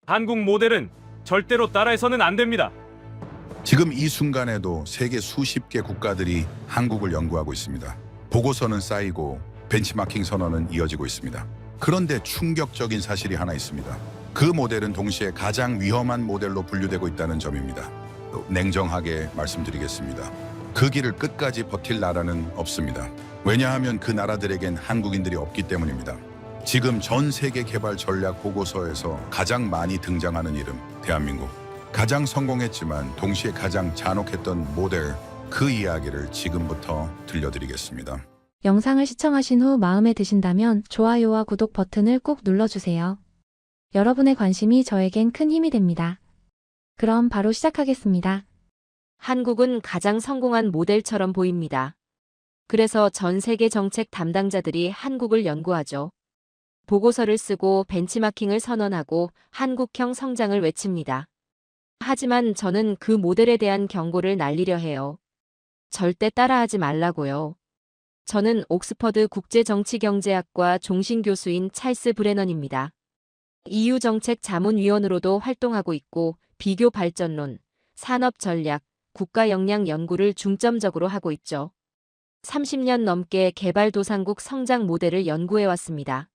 한국 모델은 절대로 따라해서는 안 됩니다. 지금 이 순간에도 세계 수십 개 국가들이 한국을 연구하고 있습니다. 보고서는 쌓이고 벤치마킹 선언은 이어지고 있습니다. 그런데 충격적인 사실이 하나 있습니다. 그 모델은 동시에 가장 위험한 모델로 분류되고 있다는 점입니다. 냉정하게 말씀드리겠습니다. 그 길을 끝까지 버틸 나라는 없습니다. 왜냐하면 그 나라들에겐 한국인들이 없기 때문입니다. 지금 전 세계 개발 전략 보고서에서 가장 많이 등장하는 이름, 대한민국. 가장 성공했지만 동시에 가장 잔혹했던 모델, 그 이야기를 지금부터 들려드리겠습니다. 영상을 시청하신 후 마음에 드신다면 좋아요와 구독 버튼을 꼭 눌러주세요. 여러분의 관심이 저에겐 큰 힘이 됩니다. 그럼 바로 시작하겠습니다. 한국은 가장 성공한 모델처럼 보입니다. 그래서 전 세계 정책 담당자들이 한국을 연구하죠. 보고서를 쓰고 벤치마킹을 선언하고 한국형 성장을 외칩니다. 하지만 저는 그 모델에 대한 경고를 날리려 해요. 절대 따라하지 말라고요. 저는 옥스퍼드 국제정치경제학과 종신교수인 찰스 브레넌입니다. EU 정책자문위원으로도 활동하고 있고 비교 발전론, 산업 전략, 국가 역량 연구를 중점적으로 하고 있죠. 30년 넘게 개발도상국 성장 모델을 연구해왔습니다.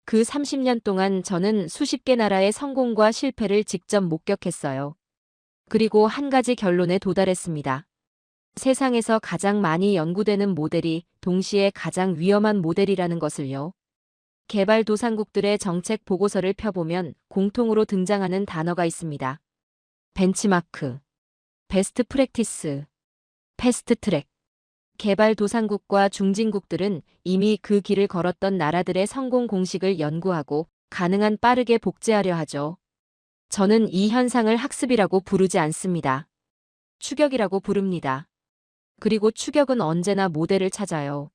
그 30년 동안 저는 수십 개 나라의 성공과 실패를 직접 목격했어요. 그리고 한 가지 결론에 도달했습니다. 세상에서 가장 많이 연구되는 모델이 동시에 가장 위험한 모델이라는 것을요. 개발도상국들의 정책 보고서를 펴보면 공통으로 등장하는 단어가 있습니다. 벤치마크, 베스트 프랙티스, 패스트 트랙. 개발도상국과 중진국들은 이미 그 길을 걸었던 나라들의 성공 공식을 연구하고 가능한 빠르게 복제하려 하죠. 저는 이 현상을 학습이라고 부르지 않습니다. 추격이라고 부릅니다. 그리고 추격은 언제나 모델을 찾아요.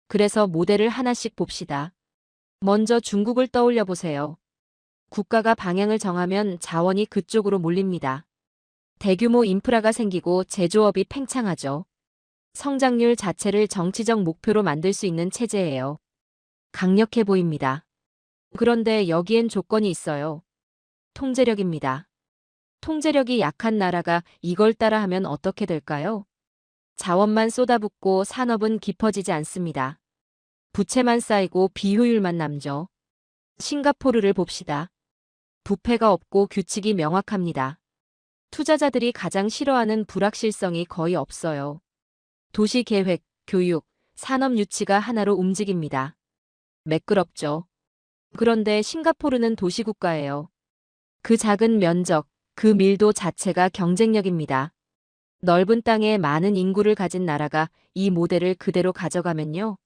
그래서 모델을 하나씩 봅시다. 먼저 중국을 떠올려 보세요. 국가가 방향을 정하면 자원이 그쪽으로 몰립니다. 대규모 인프라가 생기고 제조업이 팽창하죠. 성장률 자체를 정치적 목표로 만들 수 있는 체제예요. 강력해 보입니다. 그런데 여기엔 조건이 있어요. 통제력입니다. 통제력이 약한 나라가 이걸 따라하면 어떻게 될까요? 자원만 쏟아붓고 산업은 깊어지지 않습니다. 부채만 쌓이고 비효율만 남죠. 싱가포르를 봅시다. 부패가 없고 규칙이 명확합니다. 투자자들이 가장 싫어하는 불확실성이 거의 없어요. 도시 계획, 교육, 산업 유치가 하나로 움직입니다. 매끄럽죠. 그런데 싱가포르는 도시국가예요. 그 작은 면적, 그 밀도 자체가 경쟁력입니다. 넓은 땅에 많은 인구를 가진 나라가 이 모델을 그대로 가져가면요.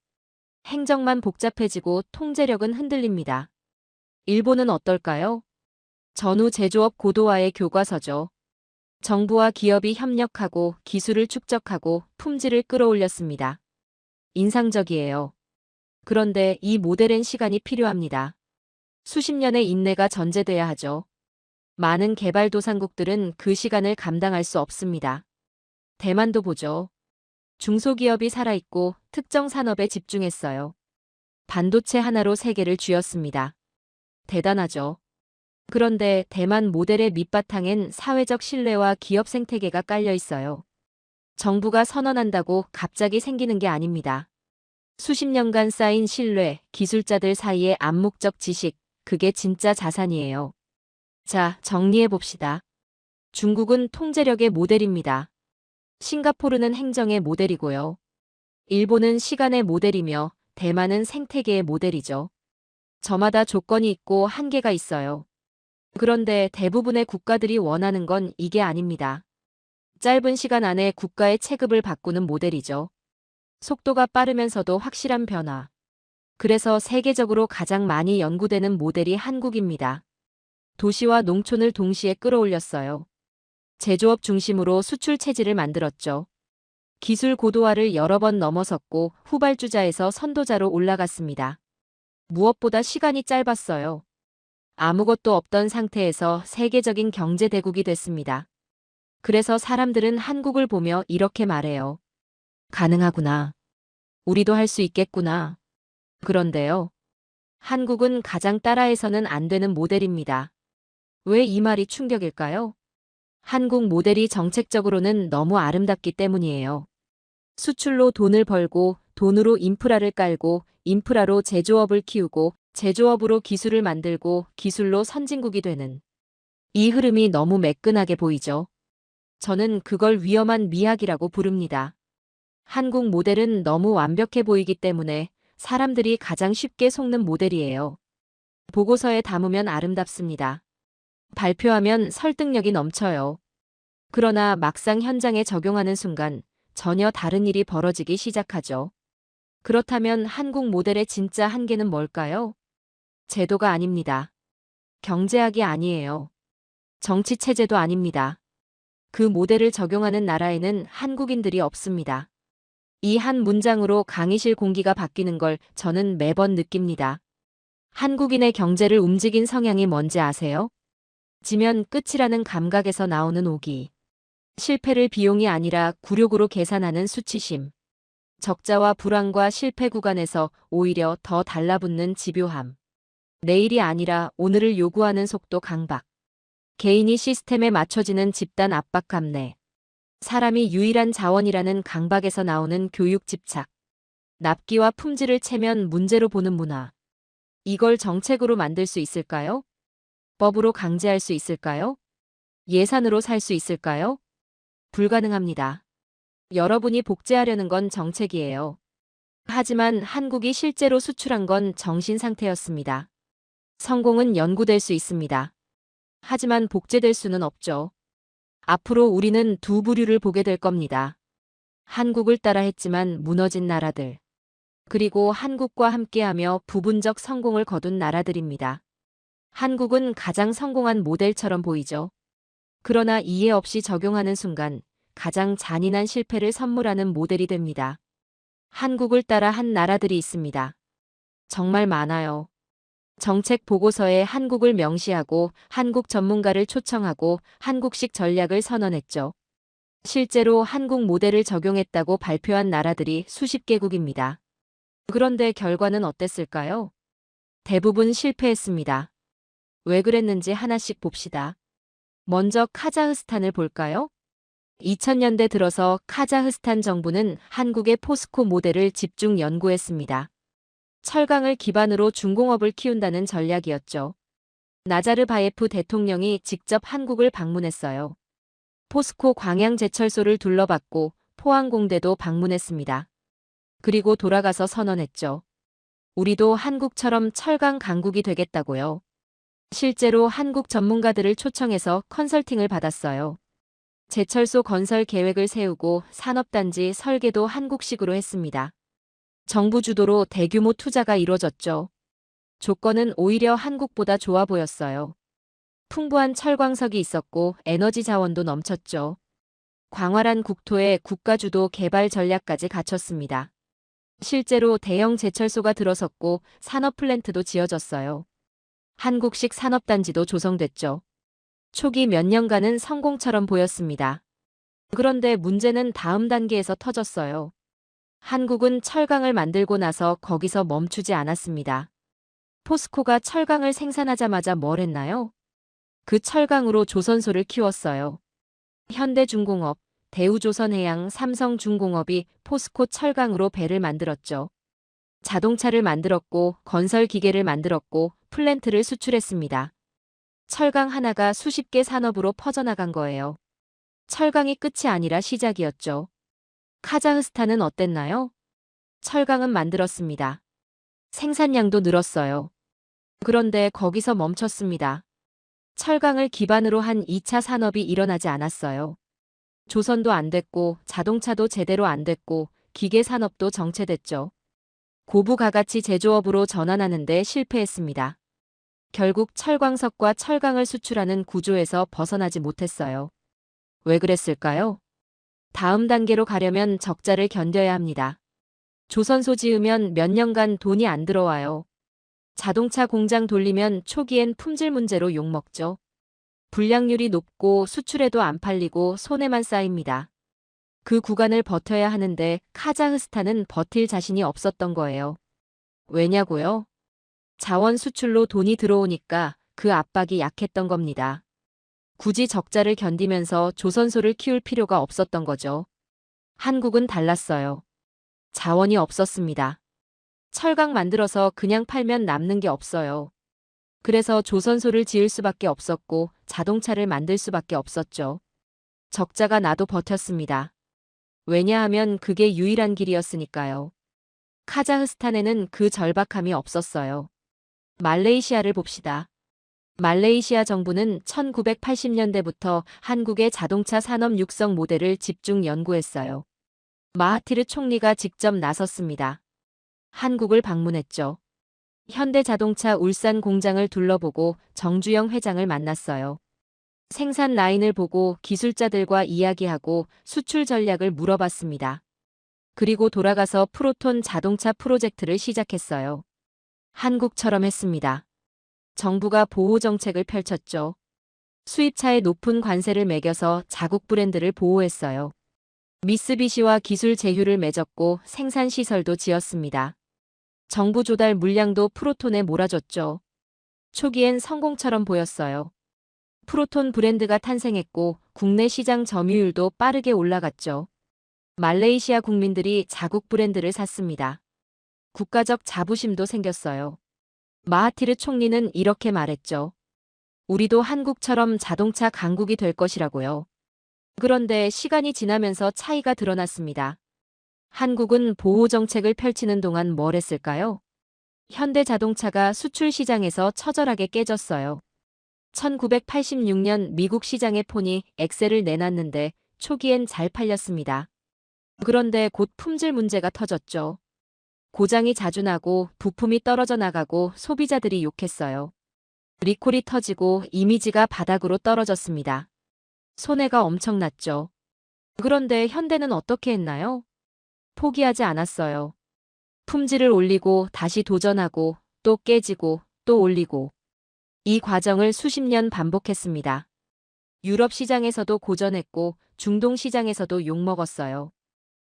행정만 복잡해지고 통제력은 흔들립니다. 일본은 어떨까요? 전후 제조업 고도화의 교과서죠. 정부와 기업이 협력하고 기술을 축적하고 품질을 끌어올렸습니다. 인상적이에요. 그런데 이 모델엔 시간이 필요합니다. 수십 년의 인내가 전제돼야 하죠. 많은 개발도상국들은 그 시간을 감당할 수 없습니다. 대만도 보죠. 중소기업이 살아있고 특정 산업에 집중했어요. 반도체 하나로 세계를 쥐었습니다. 대단하죠. 그런데 대만 모델의 밑바탕엔 사회적 신뢰와 기업 생태계가 깔려 있어요. 정부가 선언한다고 갑자기 생기는 게 아닙니다. 수십 년간 쌓인 신뢰, 기술자들 사이의 암묵적 지식, 그게 진짜 자산이에요. 자, 정리해 봅시다. 중국은 통제력의 모델입니다. 싱가포르는 행정의 모델이고요. 일본은 시간의 모델이며 대만은 생태계의 모델이죠. 저마다 조건이 있고 한계가 있어요. 그런데 대부분의 국가들이 원하는 건 이게 아닙니다. 짧은 시간 안에 국가의 체급을 바꾸는 모델이죠. 속도가 빠르면서도 확실한 변화. 그래서 세계적으로 가장 많이 연구되는 모델이 한국입니다. 도시와 농촌을 동시에 끌어올렸어요. 제조업 중심으로 수출 체질을 만들었죠. 기술 고도화를 여러 번 넘어섰고 후발주자에서 선도자로 올라갔습니다. 무엇보다 시간이 짧았어요. 아무것도 없던 상태에서 세계적인 경제 대국이 됐습니다. 그래서 사람들은 한국을 보며 이렇게 말해요. 가능하구나. 우리도 할 수 있겠구나. 그런데요. 한국은 가장 따라해서는 안 되는 모델입니다. 왜 이 말이 충격일까요? 한국 모델이 정책적으로는 너무 아름답기 때문이에요. 수출로 돈을 벌고 돈으로 인프라를 깔고 인프라로 제조업을 키우고 제조업으로 기술을 만들고 기술로 선진국이 되는 이 흐름이 너무 매끈하게 보이죠. 저는 그걸 위험한 미학이라고 부릅니다. 한국 모델은 너무 완벽해 보이기 때문에 사람들이 가장 쉽게 속는 모델이에요. 보고서에 담으면 아름답습니다. 발표하면 설득력이 넘쳐요. 그러나 막상 현장에 적용하는 순간 전혀 다른 일이 벌어지기 시작하죠. 그렇다면 한국 모델의 진짜 한계는 뭘까요? 제도가 아닙니다. 경제학이 아니에요. 정치 체제도 아닙니다. 그 모델을 적용하는 나라에는 한국인들이 없습니다. 이 한 문장으로 강의실 공기가 바뀌는 걸 저는 매번 느낍니다. 한국인의 경제를 움직인 성향이 뭔지 아세요? 지면 끝이라는 감각에서 나오는 오기. 실패를 비용이 아니라 굴욕으로 계산하는 수치심. 적자와 불황과 실패 구간에서 오히려 더 달라붙는 집요함. 내일이 아니라 오늘을 요구하는 속도 강박. 개인이 시스템에 맞춰지는 집단 압박 감내. 사람이 유일한 자원이라는 강박에서 나오는 교육 집착. 납기와 품질을 채면 문제로 보는 문화. 이걸 정책으로 만들 수 있을까요? 법으로 강제할 수 있을까요? 예산으로 살 수 있을까요? 불가능합니다. 여러분이 복제하려는 건 정책이에요. 하지만 한국이 실제로 수출한 건 정신 상태였습니다. 성공은 연구될 수 있습니다. 하지만 복제될 수는 없죠. 앞으로 우리는 두 부류를 보게 될 겁니다. 한국을 따라 했지만 무너진 나라들. 그리고 한국과 함께하며 부분적 성공을 거둔 나라들입니다. 한국은 가장 성공한 모델처럼 보이죠. 그러나 이해 없이 적용하는 순간 가장 잔인한 실패를 선물하는 모델이 됩니다. 한국을 따라 한 나라들이 있습니다. 정말 많아요. 정책 보고서에 한국을 명시하고 한국 전문가를 초청하고 한국식 전략을 선언했죠. 실제로 한국 모델을 적용했다고 발표한 나라들이 수십 개국입니다. 그런데 결과는 어땠을까요? 대부분 실패했습니다. 왜 그랬는지 하나씩 봅시다. 먼저 카자흐스탄을 볼까요? 2000년대 들어서 카자흐스탄 정부는 한국의 포스코 모델을 집중 연구했습니다. 철강을 기반으로 중공업을 키운다는 전략이었죠. 나자르바예프 대통령이 직접 한국을 방문했어요. 포스코 광양제철소를 둘러봤고 포항공대도 방문했습니다. 그리고 돌아가서 선언했죠. 우리도 한국처럼 철강 강국이 되겠다고요. 실제로 한국 전문가들을 초청해서 컨설팅을 받았어요. 제철소 건설 계획을 세우고 산업단지 설계도 한국식으로 했습니다. 정부 주도로 대규모 투자가 이루어졌죠. 조건은 오히려 한국보다 좋아 보였어요. 풍부한 철광석이 있었고 에너지 자원도 넘쳤죠. 광활한 국토에 국가 주도 개발 전략까지 갖췄습니다. 실제로 대형 제철소가 들어섰고 산업 플랜트도 지어졌어요. 한국식 산업단지도 조성됐죠. 초기 몇 년간은 성공처럼 보였습니다. 그런데 문제는 다음 단계에서 터졌어요. 한국은 철강을 만들고 나서 거기서 멈추지 않았습니다. 포스코가 철강을 생산하자마자 뭘 했나요? 그 철강으로 조선소를 키웠어요. 현대중공업, 대우조선해양, 삼성중공업이 포스코 철강으로 배를 만들었죠. 자동차를 만들었고 건설기계를 만들었고 플랜트를 수출했습니다. 철강 하나가 수십 개 산업으로 퍼져나간 거예요. 철강이 끝이 아니라 시작이었죠. 카자흐스탄은 어땠나요? 철강은 만들었습니다. 생산량도 늘었어요. 그런데 거기서 멈췄습니다. 철강을 기반으로 한 2차 산업이 일어나지 않았어요. 조선도 안 됐고 자동차도 제대로 안 됐고 기계 산업도 정체됐죠. 고부가가치 제조업으로 전환하는데 실패했습니다. 결국 철광석과 철강을 수출하는 구조에서 벗어나지 못했어요. 왜 그랬을까요? 다음 단계로 가려면 적자를 견뎌야 합니다. 조선소 지으면 몇 년간 돈이 안 들어와요. 자동차 공장 돌리면 초기엔 품질 문제로 욕먹죠. 불량률이 높고 수출에도 안 팔리고 손해만 쌓입니다. 그 구간을 버텨야 하는데 카자흐스탄은 버틸 자신이 없었던 거예요. 왜냐고요? 자원 수출로 돈이 들어오니까 그 압박이 약했던 겁니다. 굳이 적자를 견디면서 조선소를 키울 필요가 없었던 거죠. 한국은 달랐어요. 자원이 없었습니다. 철강 만들어서 그냥 팔면 남는 게 없어요. 그래서 조선소를 지을 수밖에 없었고 자동차를 만들 수밖에 없었죠. 적자가 나도 버텼습니다. 왜냐하면 그게 유일한 길이었으니까요. 카자흐스탄에는 그 절박함이 없었어요. 말레이시아를 봅시다. 말레이시아 정부는 1980년대부터 한국의 자동차 산업 육성 모델을 집중 연구했어요. 마하티르 총리가 직접 나섰습니다. 한국을 방문했죠. 현대자동차 울산 공장을 둘러보고 정주영 회장을 만났어요. 생산 라인을 보고 기술자들과 이야기하고 수출 전략을 물어봤습니다. 그리고 돌아가서 프로톤 자동차 프로젝트를 시작했어요. 한국처럼 했습니다. 정부가 보호 정책을 펼쳤죠. 수입차에 높은 관세를 매겨서 자국 브랜드를 보호했어요. 미쓰비시와 기술 제휴를 맺었고 생산 시설도 지었습니다. 정부 조달 물량도 프로톤에 몰아줬죠. 초기엔 성공처럼 보였어요. 프로톤 브랜드가 탄생했고 국내 시장 점유율도 빠르게 올라갔죠. 말레이시아 국민들이 자국 브랜드를 샀습니다. 국가적 자부심도 생겼어요. 마하티르 총리는 이렇게 말했죠. 우리도 한국처럼 자동차 강국이 될 것이라고요. 그런데 시간이 지나면서 차이가 드러났습니다. 한국은 보호 정책을 펼치는 동안 뭘 했을까요? 현대자동차가 수출 시장에서 처절하게 깨졌어요. 1986년 미국 시장에 폰이 엑셀을 내놨는데 초기엔 잘 팔렸습니다. 그런데 곧 품질 문제가 터졌죠. 고장이 자주 나고 부품이 떨어져 나가고 소비자들이 욕했어요. 리콜이 터지고 이미지가 바닥으로 떨어졌습니다. 손해가 엄청났죠. 그런데 현대는 어떻게 했나요? 포기하지 않았어요. 품질을 올리고 다시 도전하고 또 깨지고 또 올리고 이 과정을 수십 년 반복했습니다. 유럽 시장에서도 고전했고 중동 시장에서도 욕먹었어요.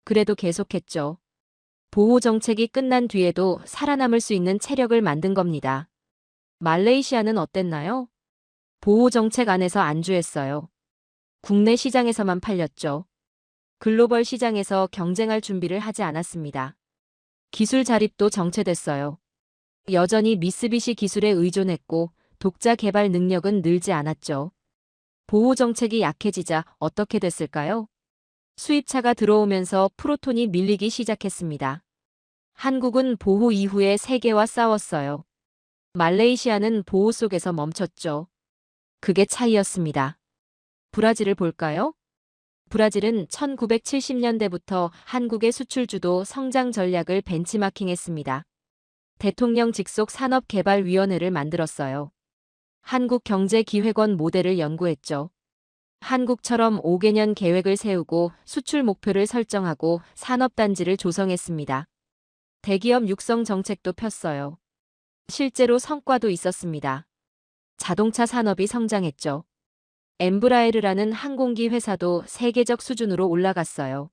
그래도 계속했죠. 보호 정책이 끝난 뒤에도 살아남을 수 있는 체력을 만든 겁니다. 말레이시아는 어땠나요? 보호 정책 안에서 안주했어요. 국내 시장에서만 팔렸죠. 글로벌 시장에서 경쟁할 준비를 하지 않았습니다. 기술 자립도 정체됐어요. 여전히 미쓰비시 기술에 의존했고 독자 개발 능력은 늘지 않았죠. 보호 정책이 약해지자 어떻게 됐을까요? 수입차가 들어오면서 프로톤이 밀리기 시작했습니다. 한국은 보호 이후에 세계와 싸웠어요. 말레이시아는 보호 속에서 멈췄죠. 그게 차이였습니다. 브라질을 볼까요? 브라질은 1970년대부터 한국의 수출주도 성장 전략을 벤치마킹했습니다. 대통령 직속 산업개발위원회를 만들었어요. 한국경제기획원 모델을 연구했죠. 한국처럼 5개년 계획을 세우고 수출 목표를 설정하고 산업단지를 조성했습니다. 대기업 육성 정책도 폈어요. 실제로 성과도 있었습니다. 자동차 산업이 성장했죠. 엠브라에르라는 항공기 회사도 세계적 수준으로 올라갔어요.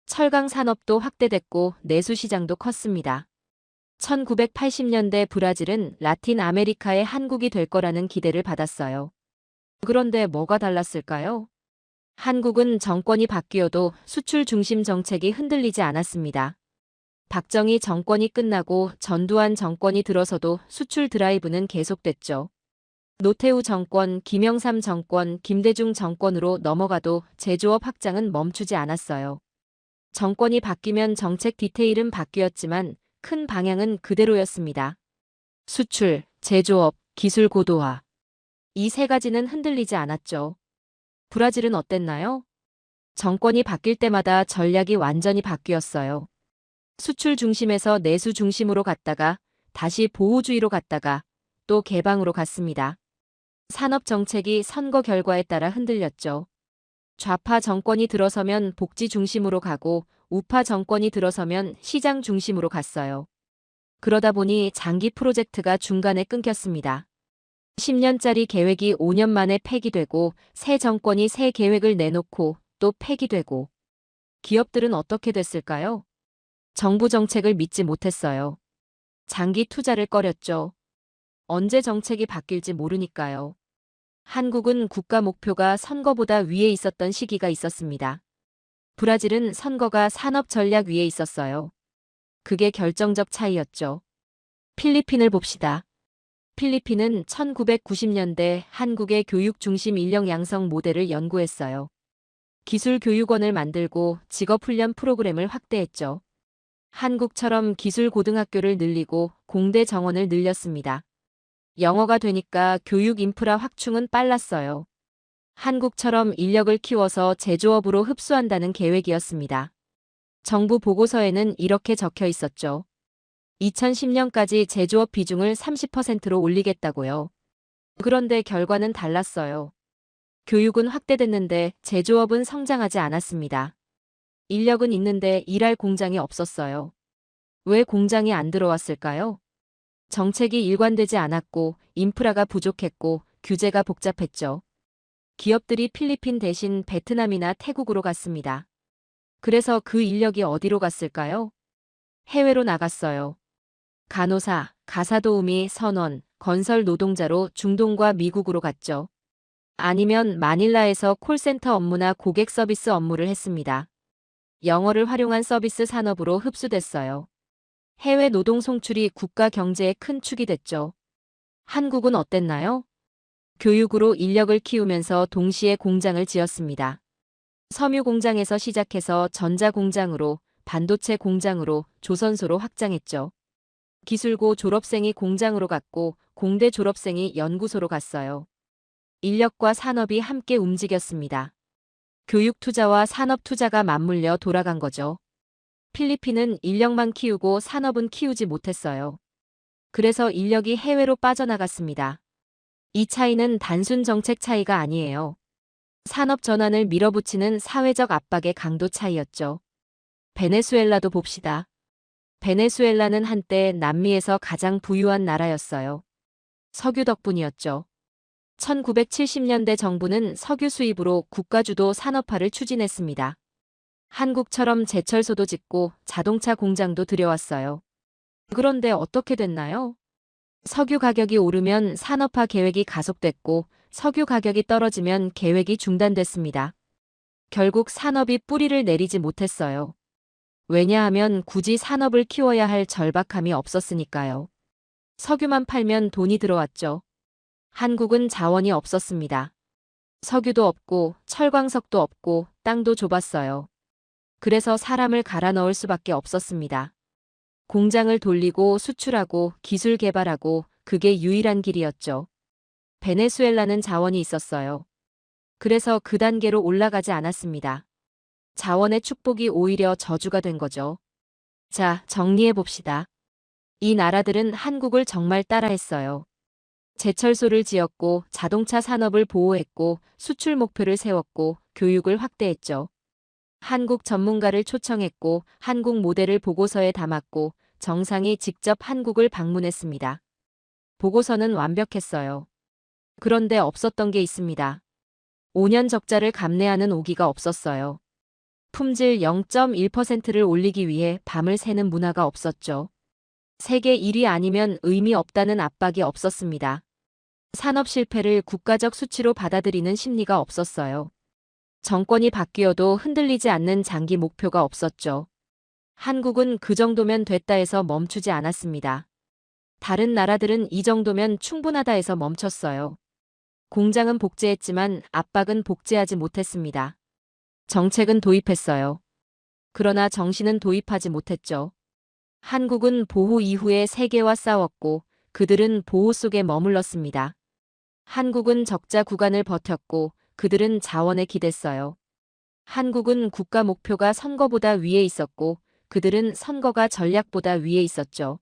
철강 산업도 확대됐고 내수 시장도 컸습니다. 1980년대 브라질은 라틴 아메리카의 한국이 될 거라는 기대를 받았어요. 그런데 뭐가 달랐을까요? 한국은 정권이 바뀌어도 수출 중심 정책이 흔들리지 않았습니다. 박정희 정권이 끝나고 전두환 정권이 들어서도 수출 드라이브는 계속됐죠. 노태우 정권, 김영삼 정권, 김대중 정권으로 넘어가도 제조업 확장은 멈추지 않았어요. 정권이 바뀌면 정책 디테일은 바뀌었지만 큰 방향은 그대로였습니다. 수출, 제조업, 기술 고도화. 이 세 가지는 흔들리지 않았죠. 브라질은 어땠나요? 정권이 바뀔 때마다 전략이 완전히 바뀌었어요. 수출 중심에서 내수 중심으로 갔다가 다시 보호주의로 갔다가 또 개방으로 갔습니다. 산업 정책이 선거 결과에 따라 흔들렸죠. 좌파 정권이 들어서면 복지 중심으로 가고 우파 정권이 들어서면 시장 중심으로 갔어요. 그러다 보니 장기 프로젝트가 중간에 끊겼습니다. 10년짜리 계획이 5년 만에 폐기되고 새 정권이 새 계획을 내놓고 또 폐기되고 기업들은 어떻게 됐을까요? 정부 정책을 믿지 못했어요. 장기 투자를 꺼렸죠. 언제 정책이 바뀔지 모르니까요. 한국은 국가 목표가 선거보다 위에 있었던 시기가 있었습니다. 브라질은 선거가 산업 전략 위에 있었어요. 그게 결정적 차이였죠. 필리핀을 봅시다. 필리핀은 1990년대 한국의 교육 중심 인력 양성 모델을 연구했어요. 기술교육원을 만들고 직업훈련 프로그램을 확대했죠. 한국처럼 기술고등학교를 늘리고 공대 정원을 늘렸습니다. 영어가 되니까 교육 인프라 확충은 빨랐어요. 한국처럼 인력을 키워서 제조업으로 흡수한다는 계획이었습니다. 정부 보고서에는 이렇게 적혀 있었죠. 2010년까지 제조업 비중을 30%로 올리겠다고요. 그런데 결과는 달랐어요. 교육은 확대됐는데 제조업은 성장하지 않았습니다. 인력은 있는데 일할 공장이 없었어요. 왜 공장이 안 들어왔을까요? 정책이 일관되지 않았고 인프라가 부족했고 규제가 복잡했죠. 기업들이 필리핀 대신 베트남이나 태국으로 갔습니다. 그래서 그 인력이 어디로 갔을까요? 해외로 나갔어요. 간호사, 가사도우미, 선원, 건설 노동자로 중동과 미국으로 갔죠. 아니면 마닐라에서 콜센터 업무나 고객 서비스 업무를 했습니다. 영어를 활용한 서비스 산업으로 흡수됐어요. 해외 노동 송출이 국가 경제에 큰 축이 됐죠. 한국은 어땠나요? 교육으로 인력을 키우면서 동시에 공장을 지었습니다. 섬유 공장에서 시작해서 전자 공장으로, 반도체 공장으로, 조선소로 확장했죠. 기술고 졸업생이 공장으로 갔고 공대 졸업생이 연구소로 갔어요. 인력과 산업이 함께 움직였습니다. 교육 투자와 산업 투자가 맞물려 돌아간 거죠. 필리핀은 인력만 키우고 산업은 키우지 못했어요. 그래서 인력이 해외로 빠져나갔습니다. 이 차이는 단순 정책 차이가 아니에요. 산업 전환을 밀어붙이는 사회적 압박의 강도 차이였죠. 베네수엘라도 봅시다. 베네수엘라는 한때 남미에서 가장 부유한 나라였어요. 석유 덕분이었죠. 1970년대 정부는 석유 수입으로 국가주도 산업화를 추진했습니다. 한국처럼 제철소도 짓고 자동차 공장도 들여왔어요. 그런데 어떻게 됐나요? 석유 가격이 오르면 산업화 계획이 가속됐고 석유 가격이 떨어지면 계획이 중단됐습니다. 결국 산업이 뿌리를 내리지 못했어요. 왜냐하면 굳이 산업을 키워야 할 절박함이 없었으니까요. 석유만 팔면 돈이 들어왔죠. 한국은 자원이 없었습니다. 석유도 없고 철광석도 없고 땅도 좁았어요. 그래서 사람을 갈아 넣을 수밖에 없었습니다. 공장을 돌리고 수출하고 기술 개발하고 그게 유일한 길이었죠. 베네수엘라는 자원이 있었어요. 그래서 그 단계로 올라가지 않았습니다. 자원의 축복이 오히려 저주가 된 거죠. 자, 정리해 봅시다. 이 나라들은 한국을 정말 따라했어요. 제철소를 지었고 자동차 산업을 보호했고 수출 목표를 세웠고 교육을 확대했죠. 한국 전문가를 초청했고 한국 모델을 보고서에 담았고 정상이 직접 한국을 방문했습니다. 보고서는 완벽했어요. 그런데 없었던 게 있습니다. 5년 적자를 감내하는 오기가 없었어요. 품질 0.1%를 올리기 위해 밤을 새는 문화가 없었죠. 세계 1위 아니면 의미 없다는 압박이 없었습니다. 산업 실패를 국가적 수치로 받아들이는 심리가 없었어요. 정권이 바뀌어도 흔들리지 않는 장기 목표가 없었죠. 한국은 그 정도면 됐다 해서 멈추지 않았습니다. 다른 나라들은 이 정도면 충분하다 해서 멈췄어요. 공장은 복제했지만 압박은 복제하지 못했습니다. 정책은 도입했어요. 그러나 정신은 도입하지 못했죠. 한국은 보호 이후에 세계와 싸웠고 그들은 보호 속에 머물렀습니다. 한국은 적자 구간을 버텼고 그들은 자원에 기댔어요. 한국은 국가 목표가 선거보다 위에 있었고 그들은 선거가 전략보다 위에 있었죠.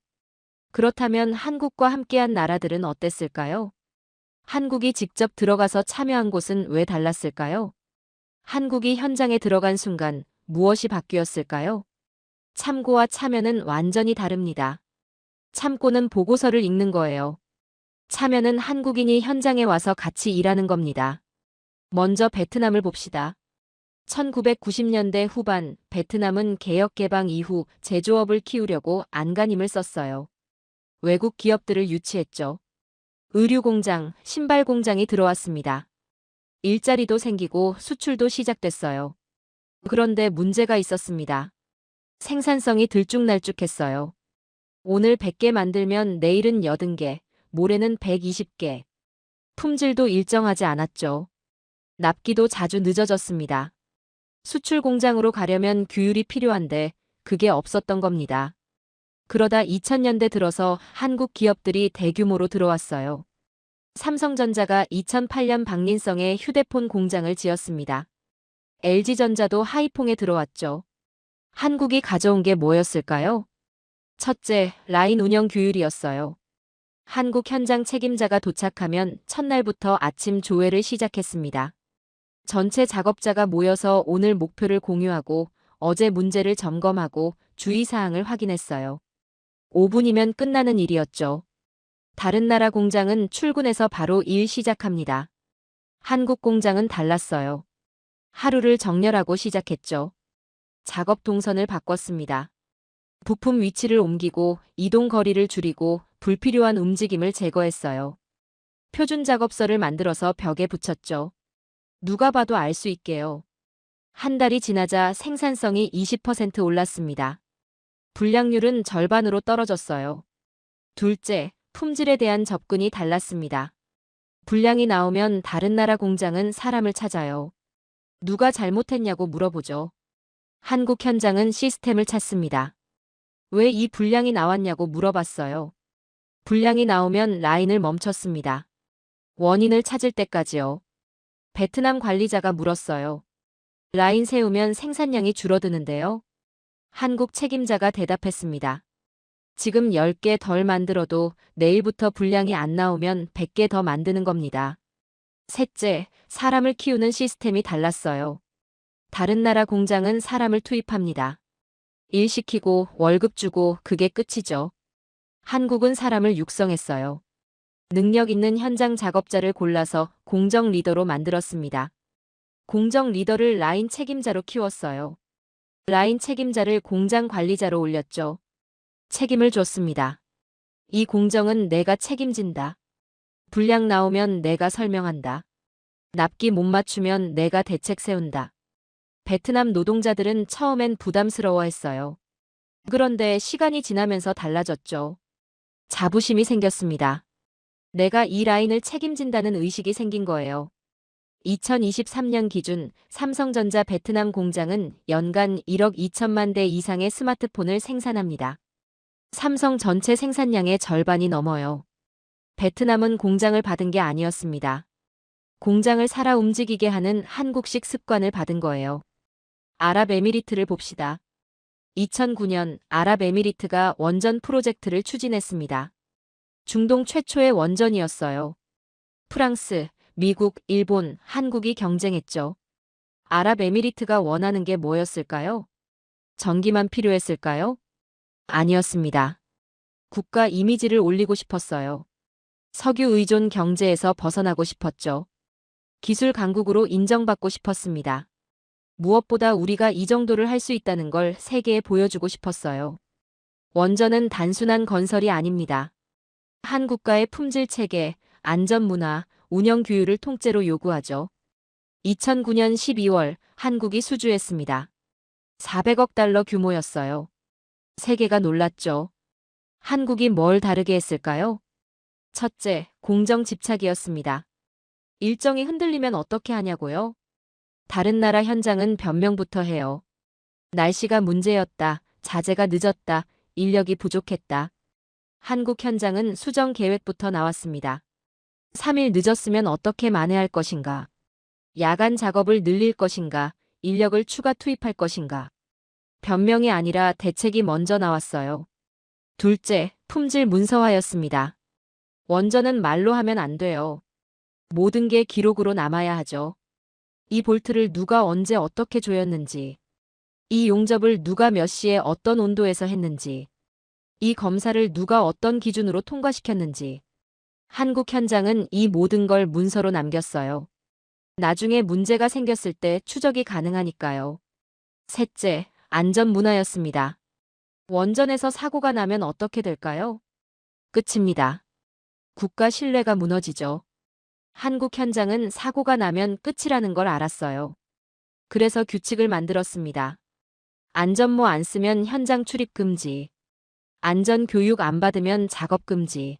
그렇다면 한국과 함께한 나라들은 어땠을까요? 한국이 직접 들어가서 참여한 곳은 왜 달랐을까요? 한국이 현장에 들어간 순간 무엇이 바뀌었을까요? 참고와 참여는 완전히 다릅니다. 참고는 보고서를 읽는 거예요. 참여는 한국인이 현장에 와서 같이 일하는 겁니다. 먼저 베트남을 봅시다. 1990년대 후반 베트남은 개혁 개방 이후 제조업을 키우려고 안간힘을 썼어요. 외국 기업들을 유치했죠. 의류 공장, 신발 공장이 들어왔습니다. 일자리도 생기고 수출도 시작됐어요. 그런데 문제가 있었습니다. 생산성이 들쭉날쭉했어요. 오늘 100개 만들면 내일은 80개, 모레는 120개. 품질도 일정하지 않았죠. 납기도 자주 늦어졌습니다. 수출 공장으로 가려면 규율이 필요한데 그게 없었던 겁니다. 그러다 2000년대 들어서 한국 기업들이 대규모로 들어왔어요. 삼성전자가 2008년 박린성에 휴대폰 공장을 지었습니다. LG전자도 하이퐁에 들어왔죠. 한국이 가져온 게 뭐였을까요? 첫째, 라인 운영 규율이었어요. 한국 현장 책임자가 도착하면 첫날부터 아침 조회를 시작했습니다. 전체 작업자가 모여서 오늘 목표를 공유하고 어제 문제를 점검하고 주의사항을 확인했어요. 5분이면 끝나는 일이었죠. 다른 나라 공장은 출근해서 바로 일 시작합니다. 한국 공장은 달랐어요. 하루를 정렬하고 시작했죠. 작업 동선을 바꿨습니다. 부품 위치를 옮기고 이동 거리를 줄이고 불필요한 움직임을 제거했어요. 표준 작업서를 만들어서 벽에 붙였죠. 누가 봐도 알 수 있게요. 한 달이 지나자 생산성이 20% 올랐습니다. 불량률은 절반으로 떨어졌어요. 둘째, 품질에 대한 접근이 달랐습니다. 불량이 나오면 다른 나라 공장은 사람을 찾아요. 누가 잘못했냐고 물어보죠. 한국 현장은 시스템을 찾습니다. 왜 이 불량이 나왔냐고 물어봤어요. 불량이 나오면 라인을 멈췄습니다. 원인을 찾을 때까지요. 베트남 관리자가 물었어요. 라인 세우면 생산량이 줄어드는데요. 한국 책임자가 대답했습니다. 지금 10개 덜 만들어도 내일부터 불량이 안 나오면 100개 더 만드는 겁니다. 셋째, 사람을 키우는 시스템이 달랐어요. 다른 나라 공장은 사람을 투입합니다. 일 시키고 월급 주고 그게 끝이죠. 한국은 사람을 육성했어요. 능력 있는 현장 작업자를 골라서 공정 리더로 만들었습니다. 공정 리더를 라인 책임자로 키웠어요. 라인 책임자를 공장 관리자로 올렸죠. 책임을 줬습니다. 이 공정은 내가 책임진다. 불량 나오면 내가 설명한다. 납기 못 맞추면 내가 대책 세운다. 베트남 노동자들은 처음엔 부담스러워했어요. 그런데 시간이 지나면서 달라졌죠. 자부심이 생겼습니다. 내가 이 라인을 책임진다는 의식이 생긴 거예요. 2023년 기준 삼성전자 베트남 공장은 연간 1억 2천만 대 이상의 스마트폰을 생산합니다. 삼성 전체 생산량의 절반이 넘어요. 베트남은 공장을 받은 게 아니었습니다. 공장을 살아 움직이게 하는 한국식 습관을 받은 거예요. 아랍에미리트를 봅시다. 2009년 아랍에미리트가 원전 프로젝트를 추진했습니다. 중동 최초의 원전이었어요. 프랑스, 미국, 일본, 한국이 경쟁했죠. 아랍에미리트가 원하는 게 뭐였을까요? 전기만 필요했을까요? 아니었습니다. 국가 이미지를 올리고 싶었어요. 석유 의존 경제에서 벗어나고 싶었죠. 기술 강국으로 인정받고 싶었습니다. 무엇보다 우리가 이 정도를 할 수 있다는 걸 세계에 보여주고 싶었어요. 원전은 단순한 건설이 아닙니다. 한 국가의 품질 체계, 안전 문화, 운영 규율을 통째로 요구하죠. 2009년 12월 한국이 수주했습니다. 400억 달러 규모였어요. 세계가 놀랐죠. 한국이 뭘 다르게 했을까요? 첫째, 공정 집착이었습니다. 일정이 흔들리면 어떻게 하냐고요? 다른 나라 현장은 변명부터 해요. 날씨가 문제였다, 자재가 늦었다, 인력이 부족했다. 한국 현장은 수정 계획부터 나왔습니다. 3일 늦었으면 어떻게 만회할 것인가? 야간 작업을 늘릴 것인가? 인력을 추가 투입할 것인가? 변명이 아니라 대책이 먼저 나왔어요. 둘째, 품질 문서화였습니다. 원전은 말로 하면 안 돼요. 모든 게 기록으로 남아야 하죠. 이 볼트를 누가 언제 어떻게 조였는지, 이 용접을 누가 몇 시에 어떤 온도에서 했는지, 이 검사를 누가 어떤 기준으로 통과시켰는지. 한국 현장은 이 모든 걸 문서로 남겼어요. 나중에 문제가 생겼을 때 추적이 가능하니까요. 셋째, 안전 문화였습니다. 원전에서 사고가 나면 어떻게 될까요? 끝입니다. 국가 신뢰가 무너지죠. 한국 현장은 사고가 나면 끝이라는 걸 알았어요. 그래서 규칙을 만들었습니다. 안전모 안 쓰면 현장 출입 금지. 안전 교육 안 받으면 작업 금지.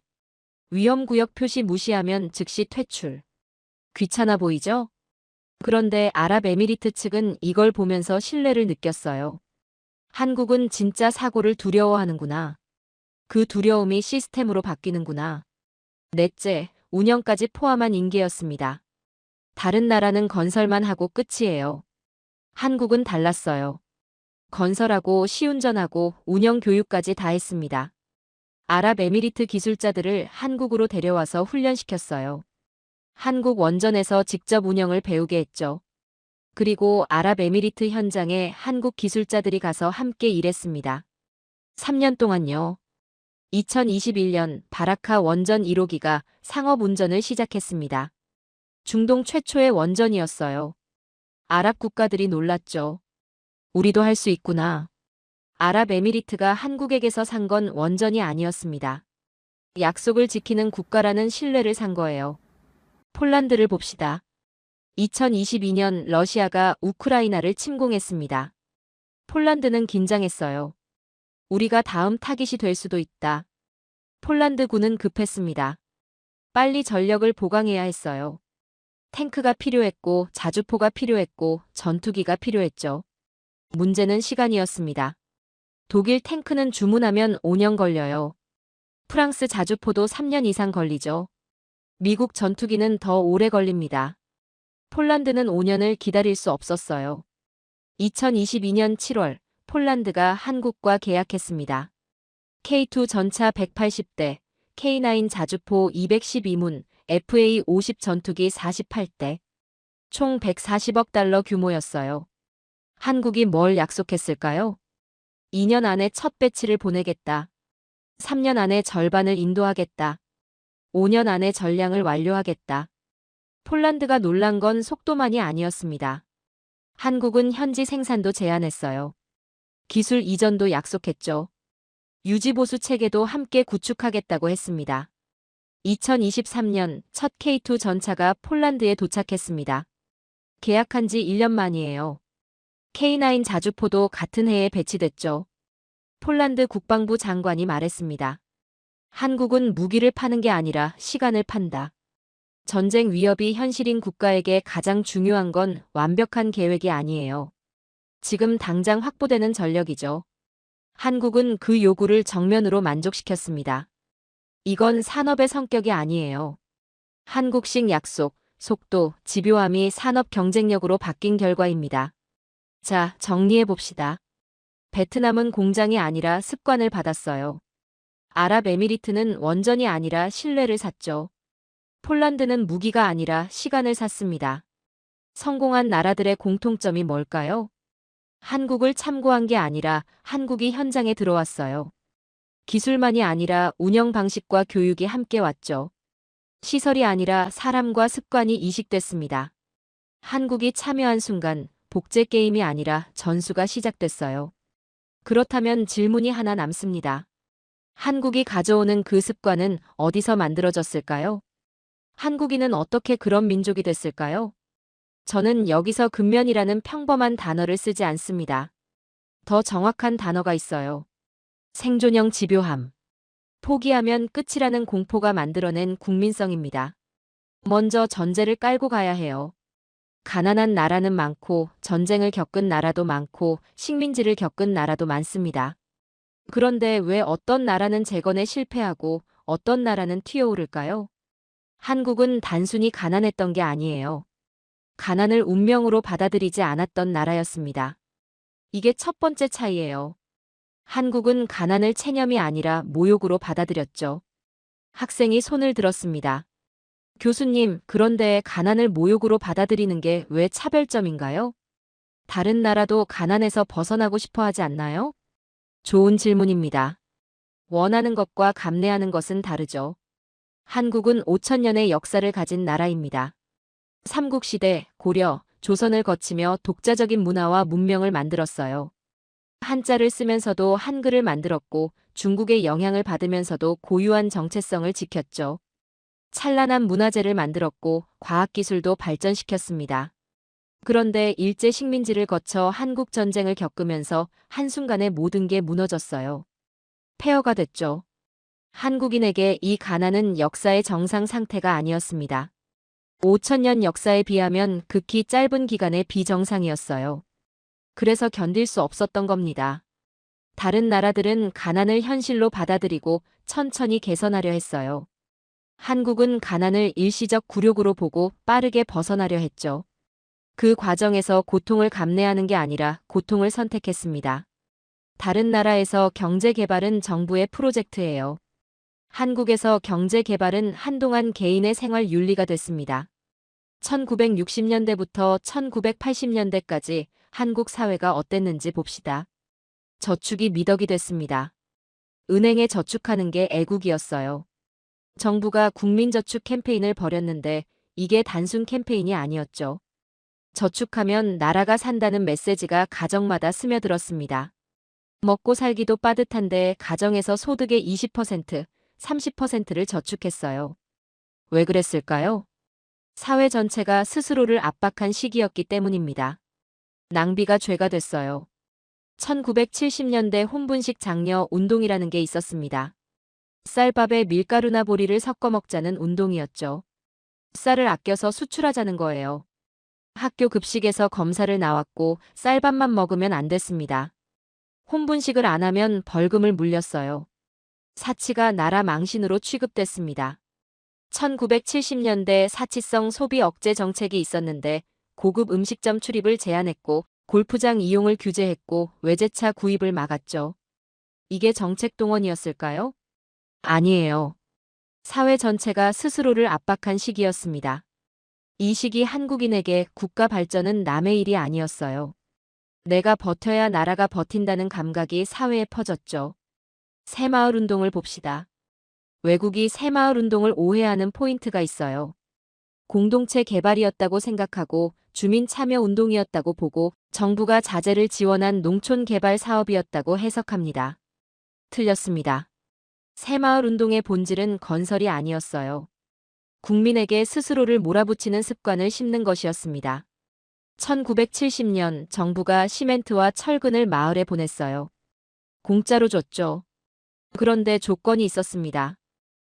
위험구역 표시 무시하면 즉시 퇴출. 귀찮아 보이죠? 그런데 아랍에미리트 측은 이걸 보면서 신뢰를 느꼈어요. 한국은 진짜 사고를 두려워하는구나. 그 두려움이 시스템으로 바뀌는구나. 넷째, 운영까지 포함한 인계였습니다. 다른 나라는 건설만 하고 끝이에요. 한국은 달랐어요. 건설하고 시운전하고 운영 교육까지 다 했습니다. 아랍에미리트 기술자들을 한국으로 데려와서 훈련시켰어요. 한국 원전에서 직접 운영을 배우게 했죠. 그리고 아랍에미리트 현장에 한국 기술자들이 가서 함께 일했습니다. 3년 동안요. 2021년 바라카 원전 1호기가 상업 운전을 시작했습니다. 중동 최초의 원전이었어요. 아랍 국가들이 놀랐죠. 우리도 할 수 있구나. 아랍에미리트가 한국에게서 산 건 원전이 아니었습니다. 약속을 지키는 국가라는 신뢰를 산 거예요. 폴란드를 봅시다. 2022년 러시아가 우크라이나를 침공했습니다. 폴란드는 긴장했어요. 우리가 다음 타깃이 될 수도 있다. 폴란드군은 급했습니다. 빨리 전력을 보강해야 했어요. 탱크가 필요했고 자주포가 필요했고 전투기가 필요했죠. 문제는 시간이었습니다. 독일 탱크는 주문하면 5년 걸려요. 프랑스 자주포도 3년 이상 걸리죠. 미국 전투기는 더 오래 걸립니다. 폴란드는 5년을 기다릴 수 없었어요. 2022년 7월 폴란드가 한국과 계약했습니다. K2 전차 180대, K9 자주포 212문, FA50 전투기 48대. 총 140억 달러 규모였어요. 한국이 뭘 약속했을까요? 2년 안에 첫 배치를 보내겠다. 3년 안에 절반을 인도하겠다. 5년 안에 전량을 완료하겠다. 폴란드가 놀란 건 속도만이 아니었습니다. 한국은 현지 생산도 제한했어요. 기술 이전도 약속했죠. 유지보수 체계도 함께 구축하겠다고 했습니다. 2023년 첫 K2 전차가 폴란드에 도착했습니다. 계약한 지 1년 만이에요. K9 자주포도 같은 해에 배치됐죠. 폴란드 국방부 장관이 말했습니다. 한국은 무기를 파는 게 아니라 시간을 판다. 전쟁 위협이 현실인 국가에게 가장 중요한 건 완벽한 계획이 아니에요. 지금 당장 확보되는 전력이죠. 한국은 그 요구를 정면으로 만족시켰습니다. 이건 산업의 성격이 아니에요. 한국식 약속, 속도, 집요함이 산업 경쟁력으로 바뀐 결과입니다. 자, 정리해봅시다. 베트남은 공장이 아니라 습관을 받았어요. 아랍에미리트는 원전이 아니라 신뢰를 샀죠. 폴란드는 무기가 아니라 시간을 샀습니다. 성공한 나라들의 공통점이 뭘까요? 한국을 참고한 게 아니라 한국이 현장에 들어왔어요. 기술만이 아니라 운영 방식과 교육이 함께 왔죠. 시설이 아니라 사람과 습관이 이식됐습니다. 한국이 참여한 순간 복제 게임이 아니라 전수가 시작됐어요. 그렇다면 질문이 하나 남습니다. 한국이 가져오는 그 습관은 어디서 만들어졌을까요? 한국인은 어떻게 그런 민족이 됐을까요? 저는 여기서 근면이라는 평범한 단어를 쓰지 않습니다. 더 정확한 단어가 있어요. 생존형 집요함. 포기하면 끝이라는 공포가 만들어낸 국민성입니다. 먼저 전제를 깔고 가야 해요. 가난한 나라는 많고 전쟁을 겪은 나라도 많고 식민지를 겪은 나라도 많습니다. 그런데 왜 어떤 나라는 재건에 실패하고 어떤 나라는 튀어오를까요? 한국은 단순히 가난했던 게 아니에요. 가난을 운명으로 받아들이지 않았던 나라였습니다. 이게 첫 번째 차이예요. 한국은 가난을 체념이 아니라 모욕으로 받아들였죠. 학생이 손을 들었습니다. 교수님, 그런데 가난을 모욕으로 받아들이는 게 왜 차별점인가요? 다른 나라도 가난에서 벗어나고 싶어 하지 않나요? 좋은 질문입니다. 원하는 것과 감내하는 것은 다르죠. 한국은 5천년의 역사를 가진 나라입니다. 삼국시대, 고려, 조선을 거치며 독자적인 문화와 문명을 만들었어요. 한자를 쓰면서도 한글을 만들었고 중국의 영향을 받으면서도 고유한 정체성을 지켰죠. 찬란한 문화재를 만들었고 과학기술도 발전시켰습니다. 그런데 일제 식민지를 거쳐 한국 전쟁을 겪으면서 한순간에 모든 게 무너졌어요. 폐허가 됐죠. 한국인에게 이 가난은 역사의 정상 상태가 아니었습니다. 5천년 역사에 비하면 극히 짧은 기간의 비정상이었어요. 그래서 견딜 수 없었던 겁니다. 다른 나라들은 가난을 현실로 받아들이고 천천히 개선하려 했어요. 한국은 가난을 일시적 굴욕으로 보고 빠르게 벗어나려 했죠. 그 과정에서 고통을 감내하는 게 아니라 고통을 선택했습니다. 다른 나라에서 경제 개발은 정부의 프로젝트예요. 한국에서 경제 개발은 한동안 개인의 생활 윤리가 됐습니다. 1960년대부터 1980년대까지 한국 사회가 어땠는지 봅시다. 저축이 미덕이 됐습니다. 은행에 저축하는 게 애국이었어요. 정부가 국민저축 캠페인을 벌였는데 이게 단순 캠페인이 아니었죠. 저축하면 나라가 산다는 메시지가 가정마다 스며들었습니다. 먹고 살기도 빠듯한데 가정에서 소득의 20%, 30%를 저축했어요. 왜 그랬을까요? 사회 전체가 스스로를 압박한 시기였기 때문입니다. 낭비가 죄가 됐어요. 1970년대 혼분식 장려 운동이라는 게 있었습니다. 쌀밥에 밀가루나 보리를 섞어 먹자는 운동이었죠. 쌀을 아껴서 수출하자는 거예요. 학교 급식에서 검사를 나왔고 쌀밥만 먹으면 안 됐습니다. 혼분식을 안 하면 벌금을 물렸어요. 사치가 나라 망신으로 취급됐습니다. 1970년대 사치성 소비 억제 정책이 있었는데 고급 음식점 출입을 제한했고 골프장 이용을 규제했고 외제차 구입을 막았죠. 이게 정책 동원이었을까요? 아니에요. 사회 전체가 스스로를 압박한 시기였습니다. 이 시기 한국인에게 국가 발전은 남의 일이 아니었어요. 내가 버텨야 나라가 버틴다는 감각이 사회에 퍼졌죠. 새마을 운동을 봅시다. 외국이 새마을 운동을 오해하는 포인트가 있어요. 공동체 개발이었다고 생각하고 주민 참여 운동이었다고 보고 정부가 자재를 지원한 농촌 개발 사업이었다고 해석합니다. 틀렸습니다. 새마을 운동의 본질은 건설이 아니었어요. 국민에게 스스로를 몰아붙이는 습관을 심는 것이었습니다. 1970년 정부가 시멘트와 철근을 마을에 보냈어요. 공짜로 줬죠. 그런데 조건이 있었습니다.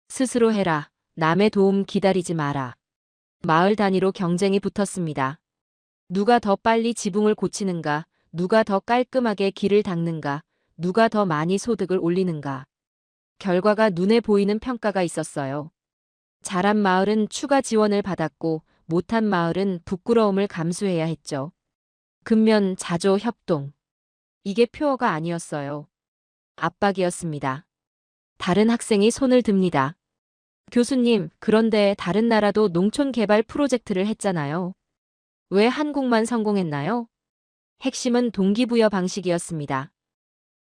스스로 해라. 남의 도움 기다리지 마라. 마을 단위로 경쟁이 붙었습니다. 누가 더 빨리 지붕을 고치는가, 누가 더 깔끔하게 길을 닦는가, 누가 더 많이 소득을 올리는가. 결과가 눈에 보이는 평가가 있었어요. 잘한 마을은 추가 지원을 받았고 못한 마을은 부끄러움을 감수해야 했죠. 근면 자조 협동. 이게 표어가 아니었어요. 압박이었습니다. 다른 학생이 손을 듭니다. 교수님, 그런데 다른 나라도 농촌 개발 프로젝트를 했잖아요. 왜 한국만 성공했나요? 핵심은 동기부여 방식이었습니다.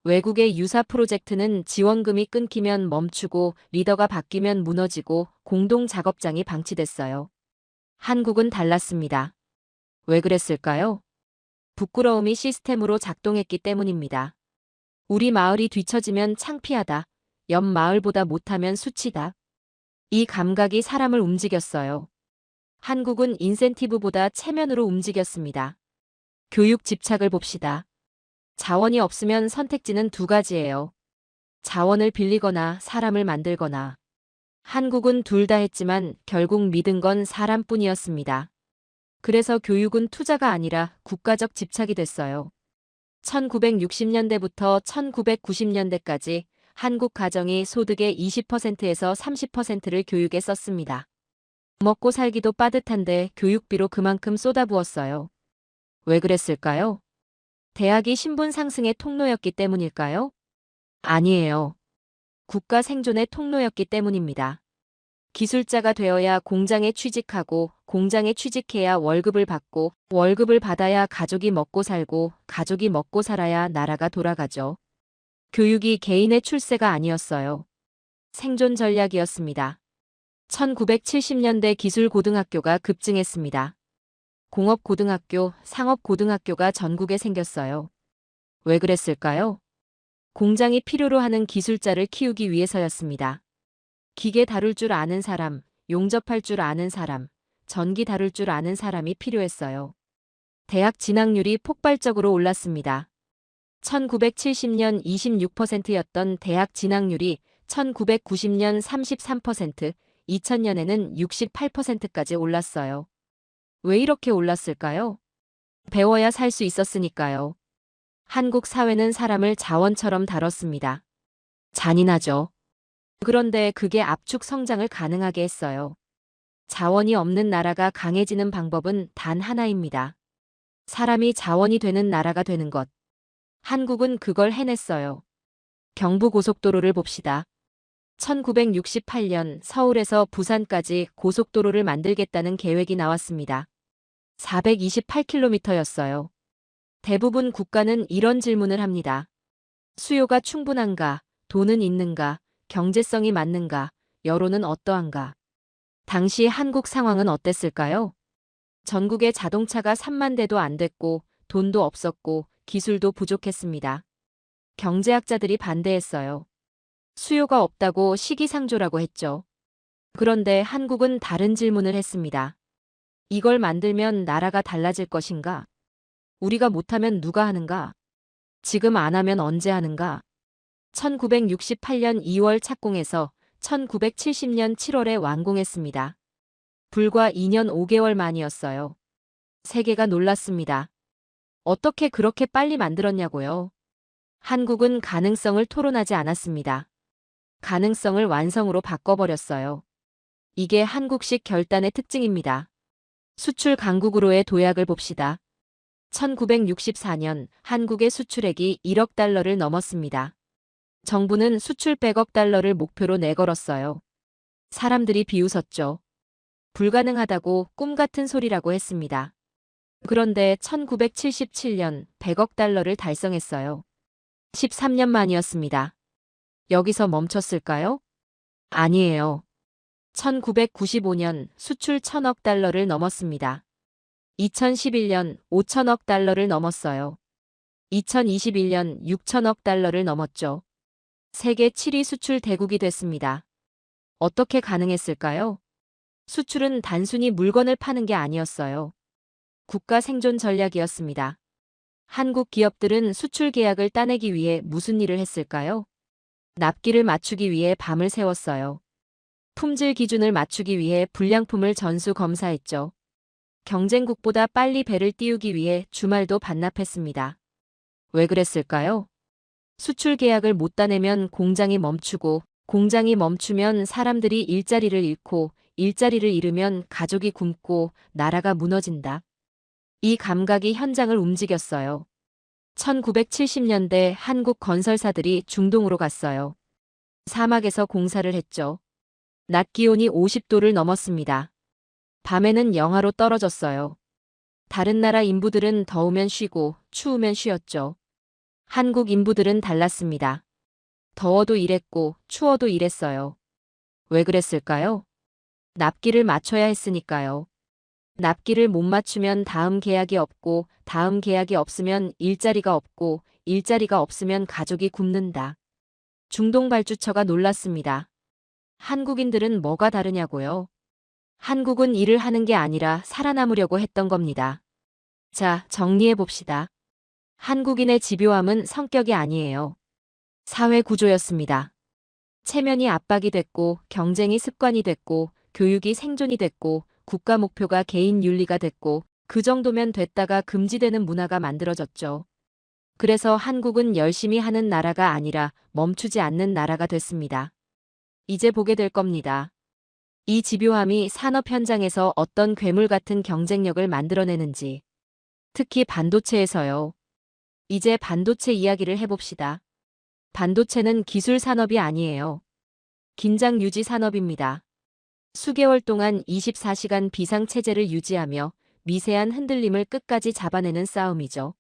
외국의 유사 프로젝트는 지원금이 끊기면 멈추고 리더가 바뀌면 무너지고 공동 작업장이 방치됐어요. 한국은 달랐습니다. 왜 그랬을까요? 부끄러움이 시스템으로 작동했기 때문입니다. 우리 마을이 뒤처지면 창피하다. 옆 마을보다 못하면 수치다. 이 감각이 사람을 움직였어요. 한국은 인센티브보다 체면으로 움직였습니다. 교육 집착을 봅시다. 자원이 없으면 선택지는 두 가지예요. 자원을 빌리거나 사람을 만들거나. 한국은 둘 다 했지만 결국 믿은 건 사람뿐이었습니다. 그래서 교육은 투자가 아니라 국가적 집착이 됐어요. 1960년대부터 1990년대까지 한국 가정이 소득의 20%에서 30%를 교육에 썼습니다. 먹고 살기도 빠듯한데 교육비로 그만큼 쏟아부었어요. 왜 그랬을까요? 대학이 신분 상승의 통로였기 때문일까요? 아니에요. 국가 생존의 통로였기 때문입니다. 기술자가 되어야 공장에 취직하고 공장에 취직해야 월급을 받고 월급을 받아야 가족이 먹고 살고 가족이 먹고 살아야 나라가 돌아가죠. 교육이 개인의 출세가 아니었어요. 생존 전략이었습니다. 1970년대 기술고등학교가 급증했습니다. 공업고등학교, 상업고등학교가 전국에 생겼어요. 왜 그랬을까요? 공장이 필요로 하는 기술자를 키우기 위해서였습니다. 기계 다룰 줄 아는 사람, 용접할 줄 아는 사람, 전기 다룰 줄 아는 사람이 필요했어요. 대학 진학률이 폭발적으로 올랐습니다. 1970년 26%였던 대학 진학률이 1990년 33%, 2000년에는 68%까지 올랐어요. 왜 이렇게 올랐을까요? 배워야 살 수 있었으니까요. 한국 사회는 사람을 자원처럼 다뤘습니다. 잔인하죠. 그런데 그게 압축 성장을 가능하게 했어요. 자원이 없는 나라가 강해지는 방법은 단 하나입니다. 사람이 자원이 되는 나라가 되는 것. 한국은 그걸 해냈어요. 경부고속도로를 봅시다. 1968년 서울에서 부산까지 고속도로를 만들겠다는 계획이 나왔습니다. 428km였어요. 대부분 국가는 이런 질문을 합니다. 수요가 충분한가? 돈은 있는가? 경제성이 맞는가? 여론은 어떠한가? 당시 한국 상황은 어땠을까요? 전국에 자동차가 3만 대도 안 됐고 돈도 없었고 기술도 부족했습니다. 경제학자들이 반대했어요. 수요가 없다고 시기상조라고 했죠. 그런데 한국은 다른 질문을 했습니다. 이걸 만들면 나라가 달라질 것인가? 우리가 못하면 누가 하는가? 지금 안 하면 언제 하는가? 1968년 2월 착공해서 1970년 7월에 완공했습니다. 불과 2년 5개월 만이었어요. 세계가 놀랐습니다. 어떻게 그렇게 빨리 만들었냐고요? 한국은 가능성을 토론하지 않았습니다. 가능성을 완성으로 바꿔버렸어요. 이게 한국식 결단의 특징입니다. 수출 강국으로의 도약을 봅시다. 1964년 한국의 수출액이 1억 달러를 넘었습니다. 정부는 수출 100억 달러를 목표로 내걸었어요. 사람들이 비웃었죠. 불가능하다고 꿈 같은 소리라고 했습니다. 그런데 1977년 100억 달러를 달성했어요. 13년 만이었습니다. 여기서 멈췄을까요? 아니에요. 1995년 수출 1000억 달러를 넘었습니다. 2011년 5천억 달러를 넘었어요. 2021년 6천억 달러를 넘었죠. 세계 7위 수출 대국이 됐습니다. 어떻게 가능했을까요? 수출은 단순히 물건을 파는 게 아니었어요. 국가 생존 전략이었습니다. 한국 기업들은 수출 계약을 따내기 위해 무슨 일을 했을까요? 납기를 맞추기 위해 밤을 새웠어요. 품질 기준을 맞추기 위해 불량품을 전수 검사했죠. 경쟁국보다 빨리 배를 띄우기 위해 주말도 반납했습니다. 왜 그랬을까요? 수출 계약을 못 따내면 공장이 멈추고, 공장이 멈추면 사람들이 일자리를 잃고, 일자리를 잃으면 가족이 굶고 나라가 무너진다. 이 감각이 현장을 움직였어요. 1970년대 한국 건설사들이 중동으로 갔어요. 사막에서 공사를 했죠. 낮 기온이 50도를 넘었습니다. 밤에는 영하로 떨어졌어요. 다른 나라 인부들은 더우면 쉬고 추우면 쉬었죠. 한국 인부들은 달랐습니다. 더워도 일했고 추워도 일했어요. 왜 그랬을까요? 납기를 맞춰야 했으니까요. 납기를 못 맞추면 다음 계약이 없고, 다음 계약이 없으면 일자리가 없고, 일자리가 없으면 가족이 굶는다. 중동 발주처가 놀랐습니다. 한국인들은 뭐가 다르냐고요? 한국은 일을 하는 게 아니라 살아남으려고 했던 겁니다. 자, 정리해 봅시다. 한국인의 집요함은 성격이 아니에요. 사회 구조였습니다. 체면이 압박이 됐고, 경쟁이 습관이 됐고, 교육이 생존이 됐고, 국가 목표가 개인 윤리가 됐고, 그 정도면 됐다가 금지되는 문화가 만들어졌죠. 그래서 한국은 열심히 하는 나라가 아니라 멈추지 않는 나라가 됐습니다. 이제 보게 될 겁니다. 이 집요함이 산업 현장에서 어떤 괴물 같은 경쟁력을 만들어내는지. 특히 반도체에서요. 이제 반도체 이야기를 해봅시다. 반도체는 기술 산업이 아니에요. 긴장 유지 산업입니다. 수개월 동안 24시간 비상체제를 유지하며 미세한 흔들림을 끝까지 잡아내는 싸움이죠.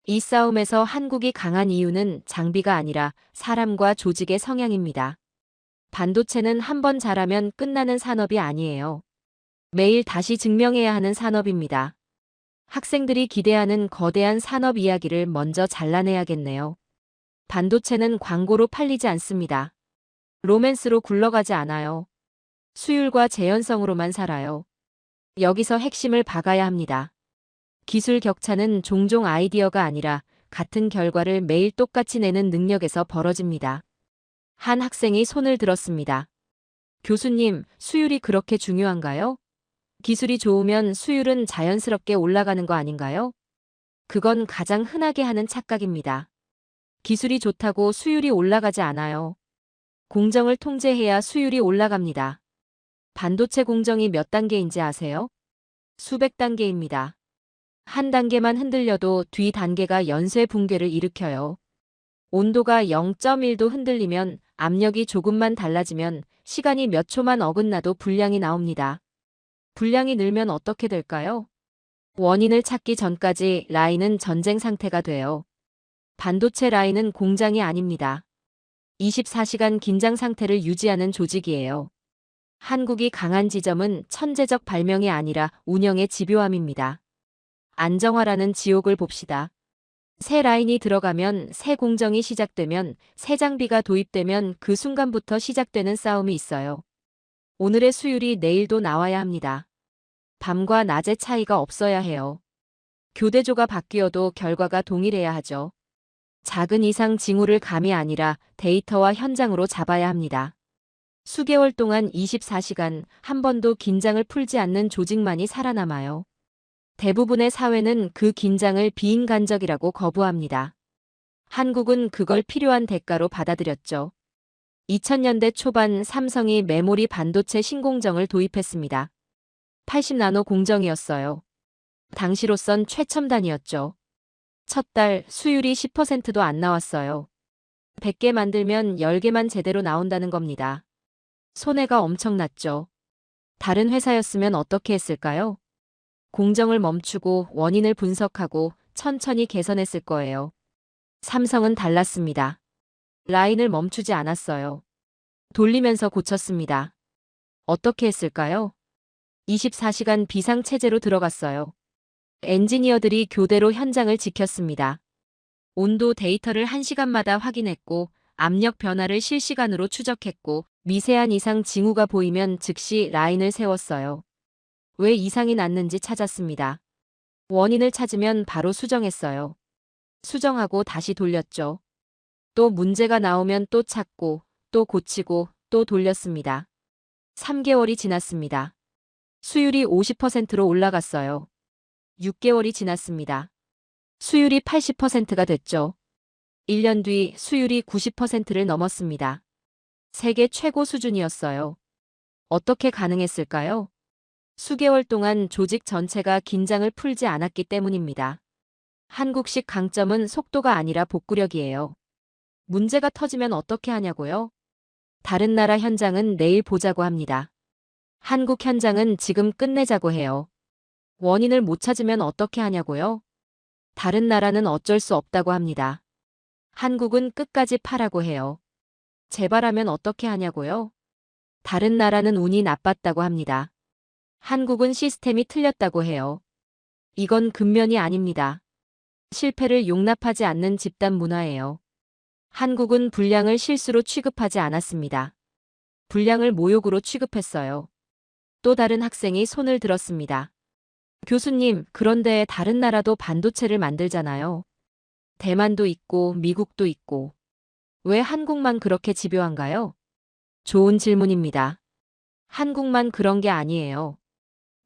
이 싸움에서 한국이 강한 이유는 장비가 아니라 사람과 조직의 성향입니다. 반도체는 한 번 잘하면 끝나는 산업이 아니에요. 매일 다시 증명해야 하는 산업입니다. 학생들이 기대하는 거대한 산업 이야기를 먼저 잘라내야겠네요. 반도체는 광고로 팔리지 않습니다. 로맨스로 굴러가지 않아요. 수율과 재현성으로만 살아요. 여기서 핵심을 박아야 합니다. 기술 격차는 종종 아이디어가 아니라 같은 결과를 매일 똑같이 내는 능력에서 벌어집니다. 한 학생이 손을 들었습니다. 교수님, 수율이 그렇게 중요한가요? 기술이 좋으면 수율은 자연스럽게 올라가는 거 아닌가요? 그건 가장 흔하게 하는 착각입니다. 기술이 좋다고 수율이 올라가지 않아요. 공정을 통제해야 수율이 올라갑니다. 반도체 공정이 몇 단계인지 아세요? 수백 단계입니다. 한 단계만 흔들려도 뒤 단계가 연쇄 붕괴를 일으켜요. 온도가 0.1도 흔들리면, 압력이 조금만 달라지면, 시간이 몇 초만 어긋나도 불량이 나옵니다. 불량이 늘면 어떻게 될까요? 원인을 찾기 전까지 라인은 전쟁 상태가 돼요. 반도체 라인은 공장이 아닙니다. 24시간 긴장 상태를 유지하는 조직이에요. 한국이 강한 지점은 천재적 발명이 아니라 운영의 집요함입니다. 안정화라는 지옥을 봅시다. 새 라인이 들어가면, 새 공정이 시작되면, 새 장비가 도입되면 그 순간부터 시작되는 싸움이 있어요. 오늘의 수율이 내일도 나와야 합니다. 밤과 낮의 차이가 없어야 해요. 교대조가 바뀌어도 결과가 동일해야 하죠. 작은 이상 징후를 감이 아니라 데이터와 현장으로 잡아야 합니다. 수개월 동안 24시간 한 번도 긴장을 풀지 않는 조직만이 살아남아요. 대부분의 사회는 그 긴장을 비인간적이라고 거부합니다. 한국은 그걸 필요한 대가로 받아들였죠. 2000년대 초반 삼성이 메모리 반도체 신공정을 도입했습니다. 80나노 공정이었어요. 당시로선 최첨단이었죠. 첫 달 수율이 10%도 안 나왔어요. 100개 만들면 10개만 제대로 나온다는 겁니다. 손해가 엄청났죠. 다른 회사였으면 어떻게 했을까요? 공정을 멈추고 원인을 분석하고 천천히 개선했을 거예요. 삼성은 달랐습니다. 라인을 멈추지 않았어요. 돌리면서 고쳤습니다. 어떻게 했을까요? 24시간 비상체제로 들어갔어요. 엔지니어들이 교대로 현장을 지켰습니다. 온도 데이터를 1시간마다 확인했고, 압력 변화를 실시간으로 추적했고, 미세한 이상 징후가 보이면 즉시 라인을 세웠어요. 왜 이상이 났는지 찾았습니다. 원인을 찾으면 바로 수정했어요. 수정하고 다시 돌렸죠. 또 문제가 나오면 또 찾고, 또 고치고, 또 돌렸습니다. 3개월이 지났습니다. 수율이 50%로 올라갔어요. 6개월이 지났습니다. 수율이 80%가 됐죠. 1년 뒤 수율이 90%를 넘었습니다. 세계 최고 수준이었어요. 어떻게 가능했을까요? 수개월 동안 조직 전체가 긴장을 풀지 않았기 때문입니다. 한국식 강점은 속도가 아니라 복구력이에요. 문제가 터지면 어떻게 하냐고요? 다른 나라 현장은 내일 보자고 합니다. 한국 현장은 지금 끝내자고 해요. 원인을 못 찾으면 어떻게 하냐고요? 다른 나라는 어쩔 수 없다고 합니다. 한국은 끝까지 파라고 해요. 재발하면 어떻게 하냐고요? 다른 나라는 운이 나빴다고 합니다. 한국은 시스템이 틀렸다고 해요. 이건 근면이 아닙니다. 실패를 용납하지 않는 집단 문화예요. 한국은 불량을 실수로 취급하지 않았습니다. 불량을 모욕으로 취급했어요. 또 다른 학생이 손을 들었습니다. 교수님, 그런데 다른 나라도 반도체를 만들잖아요. 대만도 있고 미국도 있고. 왜 한국만 그렇게 집요한가요? 좋은 질문입니다. 한국만 그런 게 아니에요.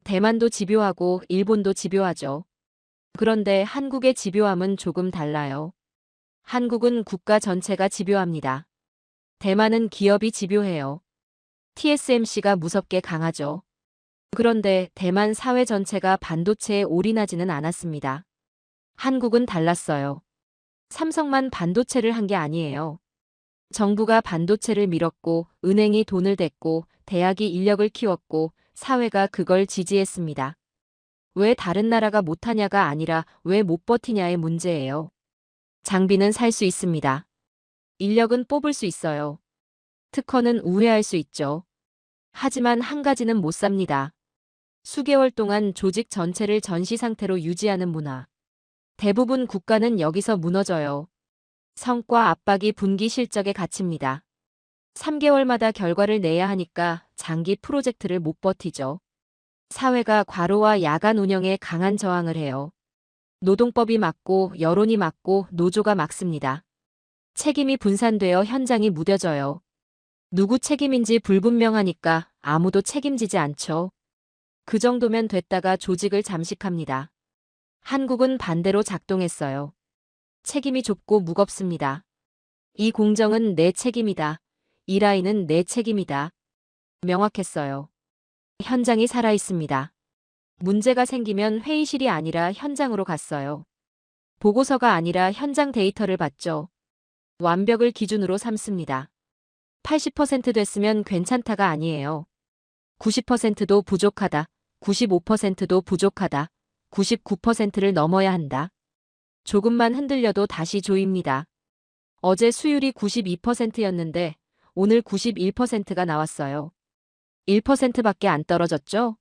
대만도 집요하고 일본도 집요하죠. 그런데 한국의 집요함은 조금 달라요. 한국은 국가 전체가 집요합니다. 대만은 기업이 집요해요. TSMC가 무섭게 강하죠. 그런데 대만 사회 전체가 반도체에 올인하지는 않았습니다. 한국은 달랐어요. 삼성만 반도체를 한 게 아니에요. 정부가 반도체를 밀었고, 은행이 돈을 댔고, 대학이 인력을 키웠고, 사회가 그걸 지지했습니다. 왜 다른 나라가 못하냐가 아니라 왜 못 버티냐의 문제예요. 장비는 살 수 있습니다. 인력은 뽑을 수 있어요. 특허는 우회할 수 있죠. 하지만 한 가지는 못 삽니다. 수개월 동안 조직 전체를 전시 상태로 유지하는 문화. 대부분 국가는 여기서 무너져요. 성과 압박이 분기 실적에 갇힙니다. 3개월마다 결과를 내야 하니까 장기 프로젝트를 못 버티죠. 사회가 과로와 야간 운영에 강한 저항을 해요. 노동법이 막고 여론이 막고 노조가 막습니다. 책임이 분산되어 현장이 무뎌져요. 누구 책임인지 불분명하니까 아무도 책임지지 않죠. 그 정도면 됐다가 조직을 잠식합니다. 한국은 반대로 작동했어요. 책임이 좁고 무겁습니다. 이 공정은 내 책임이다. 이 라인은 내 책임이다. 명확했어요. 현장이 살아있습니다. 문제가 생기면 회의실이 아니라 현장으로 갔어요. 보고서가 아니라 현장 데이터를 봤죠. 완벽을 기준으로 삼습니다. 80% 됐으면 괜찮다가 아니에요. 90%도 부족하다. 95%도 부족하다. 99%를 넘어야 한다. 조금만 흔들려도 다시 조입니다. 어제 수율이 92%였는데 오늘 91%가 나왔어요. 1%밖에 안 떨어졌죠?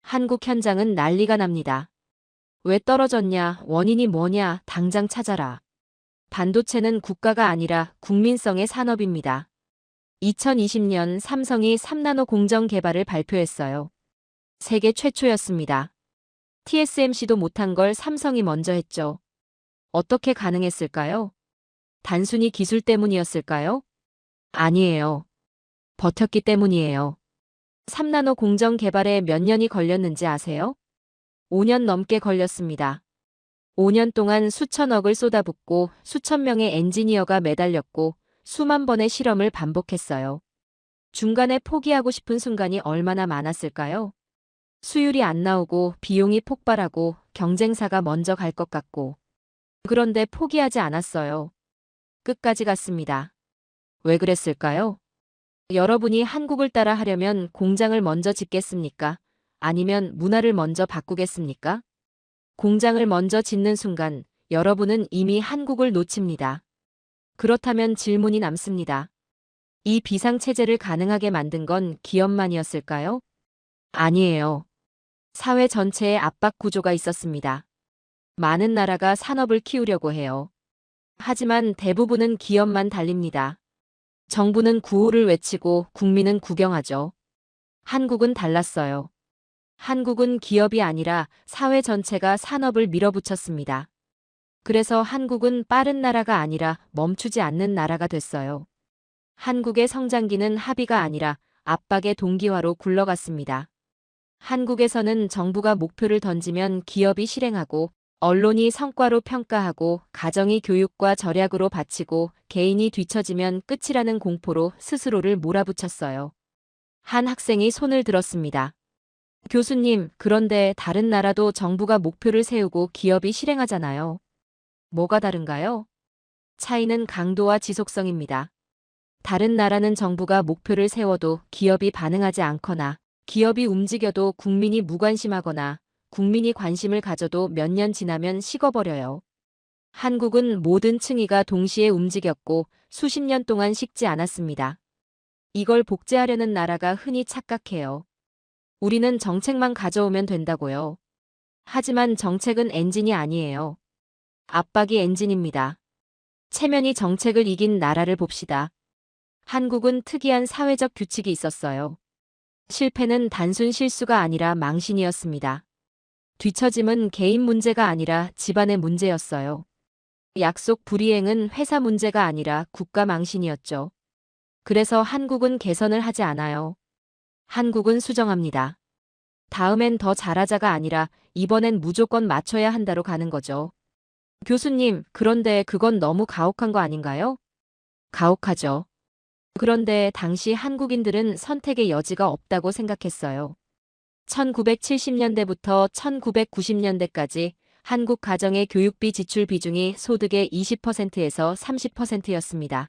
한국 현장은 난리가 납니다. 왜 떨어졌냐, 원인이 뭐냐, 당장 찾아라. 반도체는 국가가 아니라 국민성의 산업입니다. 2020년 삼성이 3나노 공정 개발을 발표했어요. 세계 최초였습니다. TSMC도 못한 걸 삼성이 먼저 했죠. 어떻게 가능했을까요? 단순히 기술 때문이었을까요? 아니에요. 버텼기 때문이에요. 3나노 공정 개발에 몇 년이 걸렸는지 아세요? 5년 넘게 걸렸습니다. 5년 동안 수천억을 쏟아붓고 수천 명의 엔지니어가 매달렸고 수만 번의 실험을 반복했어요. 중간에 포기하고 싶은 순간이 얼마나 많았을까요? 수율이 안 나오고 비용이 폭발하고 경쟁사가 먼저 갈 것 같고. 그런데 포기하지 않았어요. 끝까지 갔습니다. 왜 그랬을까요? 여러분이 한국을 따라 하려면 공장을 먼저 짓겠습니까? 아니면 문화를 먼저 바꾸겠습니까? 공장을 먼저 짓는 순간 여러분은 이미 한국을 놓칩니다. 그렇다면 질문이 남습니다. 이 비상체제를 가능하게 만든 건 기업만이었을까요? 아니에요. 사회 전체에 압박 구조가 있었습니다. 많은 나라가 산업을 키우려고 해요. 하지만 대부분은 기업만 달립니다. 정부는 구호를 외치고 국민은 구경하죠. 한국은 달랐어요. 한국은 기업이 아니라 사회 전체가 산업을 밀어붙였습니다. 그래서 한국은 빠른 나라가 아니라 멈추지 않는 나라가 됐어요. 한국의 성장기는 합의가 아니라 압박의 동기화로 굴러갔습니다. 한국에서는 정부가 목표를 던지면 기업이 실행하고 언론이 성과로 평가하고 가정이 교육과 절약으로 바치고 개인이 뒤처지면 끝이라는 공포로 스스로를 몰아붙였어요. 한 학생이 손을 들었습니다. 교수님, 그런데 다른 나라도 정부가 목표를 세우고 기업이 실행하잖아요. 뭐가 다른가요? 차이는 강도와 지속성입니다. 다른 나라는 정부가 목표를 세워도 기업이 반응하지 않거나 기업이 움직여도 국민이 무관심하거나 국민이 관심을 가져도 몇 년 지나면 식어버려요. 한국은 모든 층위가 동시에 움직였고 수십 년 동안 식지 않았습니다. 이걸 복제하려는 나라가 흔히 착각해요. 우리는 정책만 가져오면 된다고요. 하지만 정책은 엔진이 아니에요. 압박이 엔진입니다. 체면이 정책을 이긴 나라를 봅시다. 한국은 특이한 사회적 규칙이 있었어요. 실패는 단순 실수가 아니라 망신이었습니다. 뒤처짐은 개인 문제가 아니라 집안의 문제였어요. 약속 불이행은 회사 문제가 아니라 국가 망신이었죠. 그래서 한국은 개선을 하지 않아요. 한국은 수정합니다. 다음엔 더 잘하자가 아니라 이번엔 무조건 맞춰야 한다로 가는 거죠. 교수님, 그런데 그건 너무 가혹한 거 아닌가요? 가혹하죠. 그런데 당시 한국인들은 선택의 여지가 없다고 생각했어요. 1970년대부터 1990년대까지 한국 가정의 교육비 지출 비중이 소득의 20%에서 30%였습니다.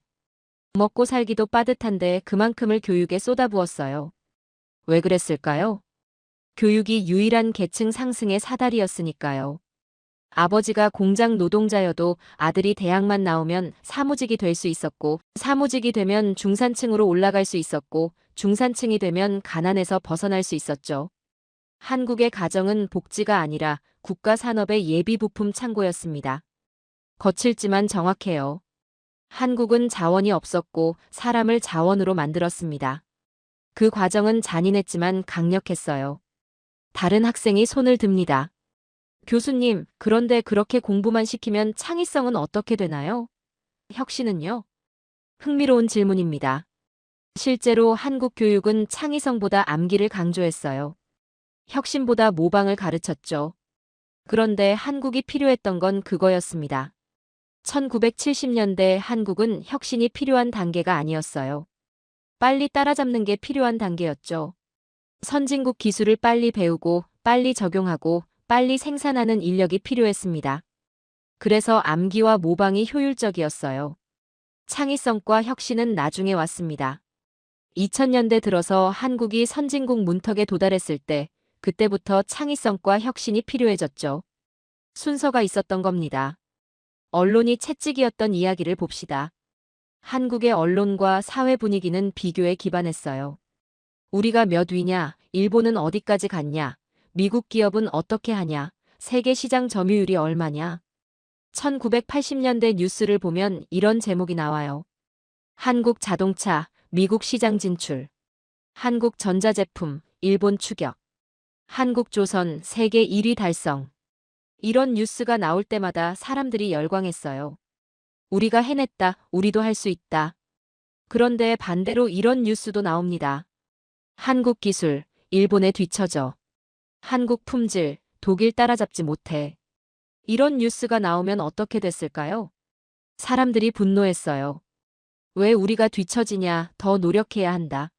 먹고 살기도 빠듯한데 그만큼을 교육에 쏟아부었어요. 왜 그랬을까요? 교육이 유일한 계층 상승의 사다리였으니까요. 아버지가 공장 노동자여도 아들이 대학만 나오면 사무직이 될 수 있었고, 사무직이 되면 중산층으로 올라갈 수 있었고, 중산층이 되면 가난에서 벗어날 수 있었죠. 한국의 가정은 복지가 아니라 국가 산업의 예비 부품 창고였습니다. 거칠지만 정확해요. 한국은 자원이 없었고 사람을 자원으로 만들었습니다. 그 과정은 잔인했지만 강력했어요. 다른 학생이 손을 듭니다. 교수님, 그런데 그렇게 공부만 시키면 창의성은 어떻게 되나요? 혁신은요? 흥미로운 질문입니다. 실제로 한국 교육은 창의성보다 암기를 강조했어요. 혁신보다 모방을 가르쳤죠. 그런데 한국이 필요했던 건 그거였습니다. 1970년대 한국은 혁신이 필요한 단계가 아니었어요. 빨리 따라잡는 게 필요한 단계였죠. 선진국 기술을 빨리 배우고 빨리 적용하고 빨리 생산하는 인력이 필요했습니다. 그래서 암기와 모방이 효율적이었어요. 창의성과 혁신은 나중에 왔습니다. 2000년대 들어서 한국이 선진국 문턱에 도달했을 때 그때부터 창의성과 혁신이 필요해졌죠. 순서가 있었던 겁니다. 언론이 채찍이었던 이야기를 봅시다. 한국의 언론과 사회 분위기는 비교에 기반했어요. 우리가 몇 위냐, 일본은 어디까지 갔냐, 미국 기업은 어떻게 하냐, 세계 시장 점유율이 얼마냐. 1980년대 뉴스를 보면 이런 제목이 나와요. 한국 자동차, 미국 시장 진출. 한국 전자제품, 일본 추격. 한국 조선, 세계 1위 달성. 이런 뉴스가 나올 때마다 사람들이 열광했어요. 우리가 해냈다, 우리도 할 수 있다. 그런데 반대로 이런 뉴스도 나옵니다. 한국 기술, 일본에 뒤처져. 한국 품질, 독일 따라잡지 못해. 이런 뉴스가 나오면 어떻게 됐을까요? 사람들이 분노했어요. 왜 우리가 뒤처지냐, 더 노력해야 한다.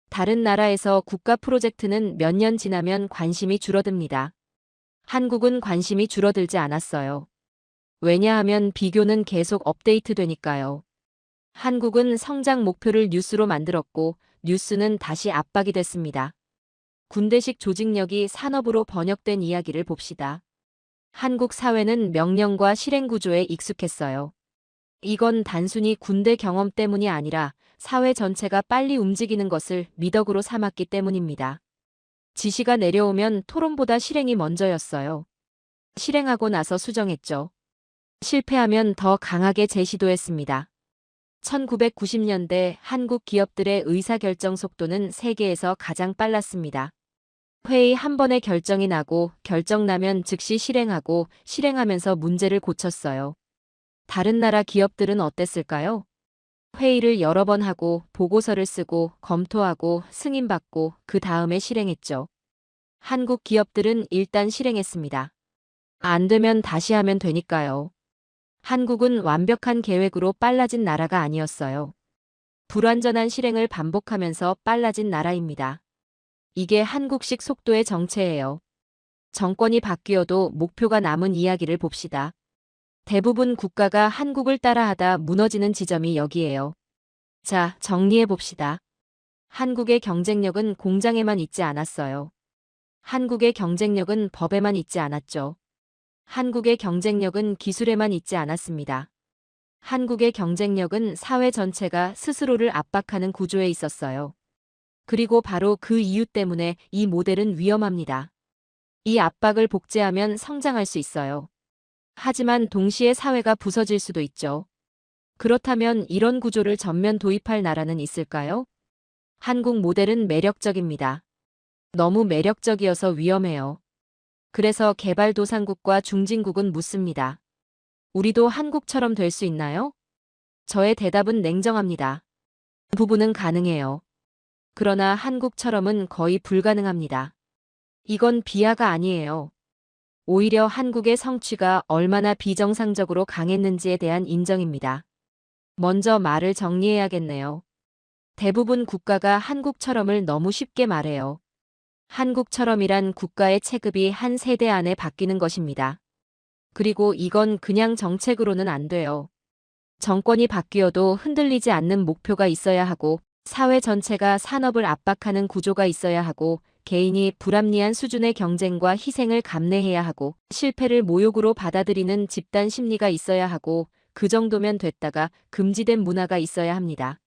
다른 나라에서 국가 프로젝트는 몇 년 지나면 관심이 줄어듭니다. 한국은 관심이 줄어들지 않았어요. 왜냐하면 비교는 계속 업데이트 되니까요. 한국은 성장 목표를 뉴스로 만들었고 뉴스는 다시 압박이 됐습니다. 군대식 조직력이 산업으로 번역된 이야기를 봅시다. 한국 사회는 명령과 실행 구조에 익숙했어요. 이건 단순히 군대 경험 때문이 아니라 사회 전체가 빨리 움직이는 것을 미덕으로 삼았기 때문입니다. 지시가 내려오면 토론보다 실행이 먼저였어요. 실행하고 나서 수정했죠. 실패하면 더 강하게 재시도했습니다. 1990년대 한국 기업들의 의사결정 속도는 세계에서 가장 빨랐습니다. 회의 한 번에 결정이 나고 결정 나면 즉시 실행하고 실행하면서 문제를 고쳤어요. 다른 나라 기업들은 어땠을까요? 회의를 여러 번 하고 보고서를 쓰고 검토하고 승인받고 그 다음에 실행했죠. 한국 기업들은 일단 실행했습니다. 안 되면 다시 하면 되니까요. 한국은 완벽한 계획으로 빨라진 나라가 아니었어요. 불완전한 실행을 반복하면서 빨라진 나라입니다. 이게 한국식 속도의 정체예요. 정권이 바뀌어도 목표가 남은 이야기를 봅시다. 대부분 국가가 한국을 따라하다 무너지는 지점이 여기예요. 자, 정리해 봅시다. 한국의 경쟁력은 공장에만 있지 않았어요. 한국의 경쟁력은 법에만 있지 않았죠. 한국의 경쟁력은 기술에만 있지 않았습니다. 한국의 경쟁력은 사회 전체가 스스로를 압박하는 구조에 있었어요. 그리고 바로 그 이유 때문에 이 모델은 위험합니다. 이 압박을 복제하면 성장할 수 있어요. 하지만 동시에 사회가 부서질 수도 있죠. 그렇다면 이런 구조를 전면 도입할 나라는 있을까요? 한국 모델은 매력적입니다. 너무 매력적이어서 위험해요. 그래서 개발도상국과 중진국은 묻습니다. 우리도 한국처럼 될 수 있나요? 저의 대답은 냉정합니다. 부분은 가능해요. 그러나 한국처럼은 거의 불가능합니다. 이건 비하가 아니에요. 오히려 한국의 성취가 얼마나 비정상적으로 강했는지에 대한 인정입니다. 먼저 말을 정리해야겠네요. 대부분 국가가 한국처럼을 너무 쉽게 말해요. 한국처럼이란 국가의 체급이 한 세대 안에 바뀌는 것입니다. 그리고 이건 그냥 정책으로는 안 돼요. 정권이 바뀌어도 흔들리지 않는 목표가 있어야 하고 사회 전체가 산업을 압박하는 구조가 있어야 하고 개인이 불합리한 수준의 경쟁과 희생을 감내해야 하고 실패를 모욕으로 받아들이는 집단 심리가 있어야 하고 그 정도면 됐다가 금지된 문화가 있어야 합니다.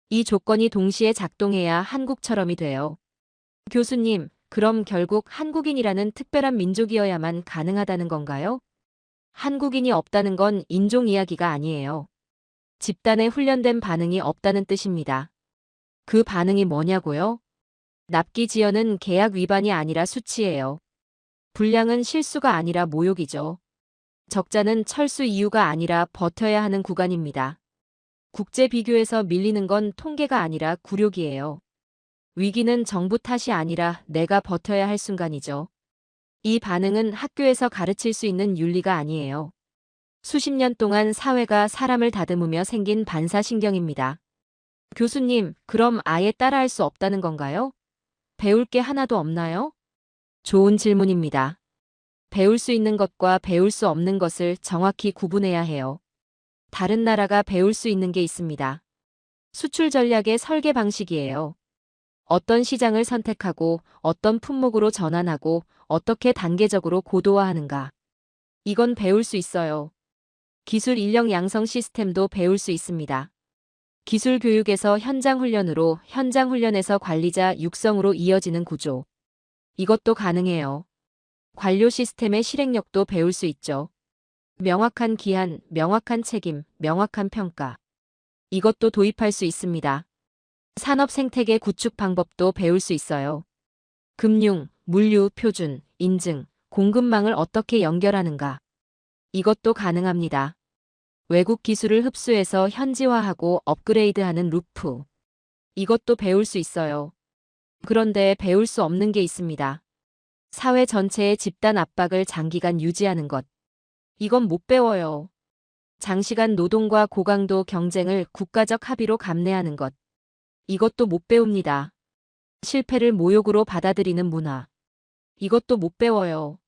이 조건이 동시에 작동해야 한국처럼이 돼요. 교수님, 그럼 결국 한국인이라는 특별한 민족이어야만 가능하다는 건가요? 한국인이 없다는 건 인종 이야기가 아니에요. 집단의 훈련된 반응이 없다는 뜻입니다. 그 반응이 뭐냐고요? 납기 지연은 계약 위반이 아니라 수치예요. 불량은 실수가 아니라 모욕이죠. 적자는 철수 이유가 아니라 버텨야 하는 구간입니다. 국제 비교에서 밀리는 건 통계가 아니라 굴욕이에요. 위기는 정부 탓이 아니라 내가 버텨야 할 순간이죠. 이 반응은 학교에서 가르칠 수 있는 윤리가 아니에요. 수십 년 동안 사회가 사람을 다듬으며 생긴 반사신경입니다. 교수님, 그럼 아예 따라할 수 없다는 건가요? 배울 게 하나도 없나요? 좋은 질문입니다. 배울 수 있는 것과 배울 수 없는 것을 정확히 구분해야 해요. 다른 나라가 배울 수 있는 게 있습니다. 수출 전략의 설계 방식이에요. 어떤 시장을 선택하고 어떤 품목으로 전환하고 어떻게 단계적으로 고도화하는가. 이건 배울 수 있어요. 기술 인력 양성 시스템도 배울 수 있습니다. 기술 교육에서 현장 훈련으로, 현장 훈련에서 관리자 육성으로 이어지는 구조. 이것도 가능해요. 관료 시스템의 실행력도 배울 수 있죠. 명확한 기한, 명확한 책임, 명확한 평가. 이것도 도입할 수 있습니다. 산업 생태계 구축 방법도 배울 수 있어요. 금융, 물류, 표준, 인증, 공급망을 어떻게 연결하는가. 이것도 가능합니다. 외국 기술을 흡수해서 현지화하고 업그레이드하는 루프. 이것도 배울 수 있어요. 그런데 배울 수 없는 게 있습니다. 사회 전체의 집단 압박을 장기간 유지하는 것. 이건 못 배워요. 장시간 노동과 고강도 경쟁을 국가적 합의로 감내하는 것. 이것도 못 배웁니다. 실패를 모욕으로 받아들이는 문화. 이것도 못 배워요.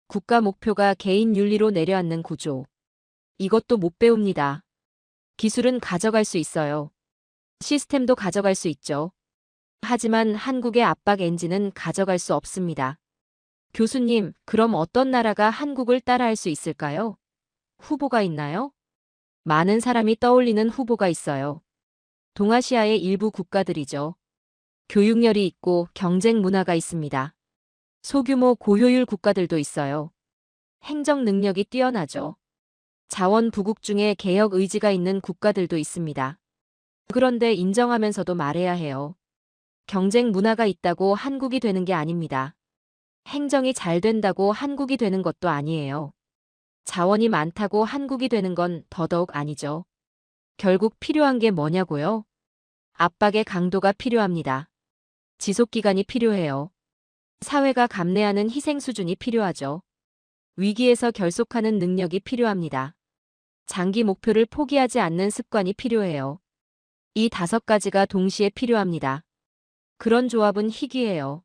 국가 목표가 개인 윤리로 내려앉는 구조. 이것도 못 배웁니다. 기술은 가져갈 수 있어요. 시스템도 가져갈 수 있죠. 하지만 한국의 압박 엔진은 가져갈 수 없습니다. 교수님, 그럼 어떤 나라가 한국을 따라할 수 있을까요? 후보가 있나요? 많은 사람이 떠올리는 후보가 있어요. 동아시아의 일부 국가들이죠. 교육열이 있고 경쟁 문화가 있습니다. 소규모 고효율 국가들도 있어요. 행정 능력이 뛰어나죠. 자원 부국 중에 개혁 의지가 있는 국가들도 있습니다. 그런데 인정하면서도 말해야 해요. 경쟁 문화가 있다고 한국이 되는 게 아닙니다. 행정이 잘 된다고 한국이 되는 것도 아니에요. 자원이 많다고 한국이 되는 건 더더욱 아니죠. 결국 필요한 게 뭐냐고요? 압박의 강도가 필요합니다. 지속기간이 필요해요. 사회가 감내하는 희생 수준이 필요하죠. 위기에서 결속하는 능력이 필요합니다. 장기 목표를 포기하지 않는 습관이 필요해요. 이 5가지가 동시에 필요합니다. 그런 조합은 희귀해요.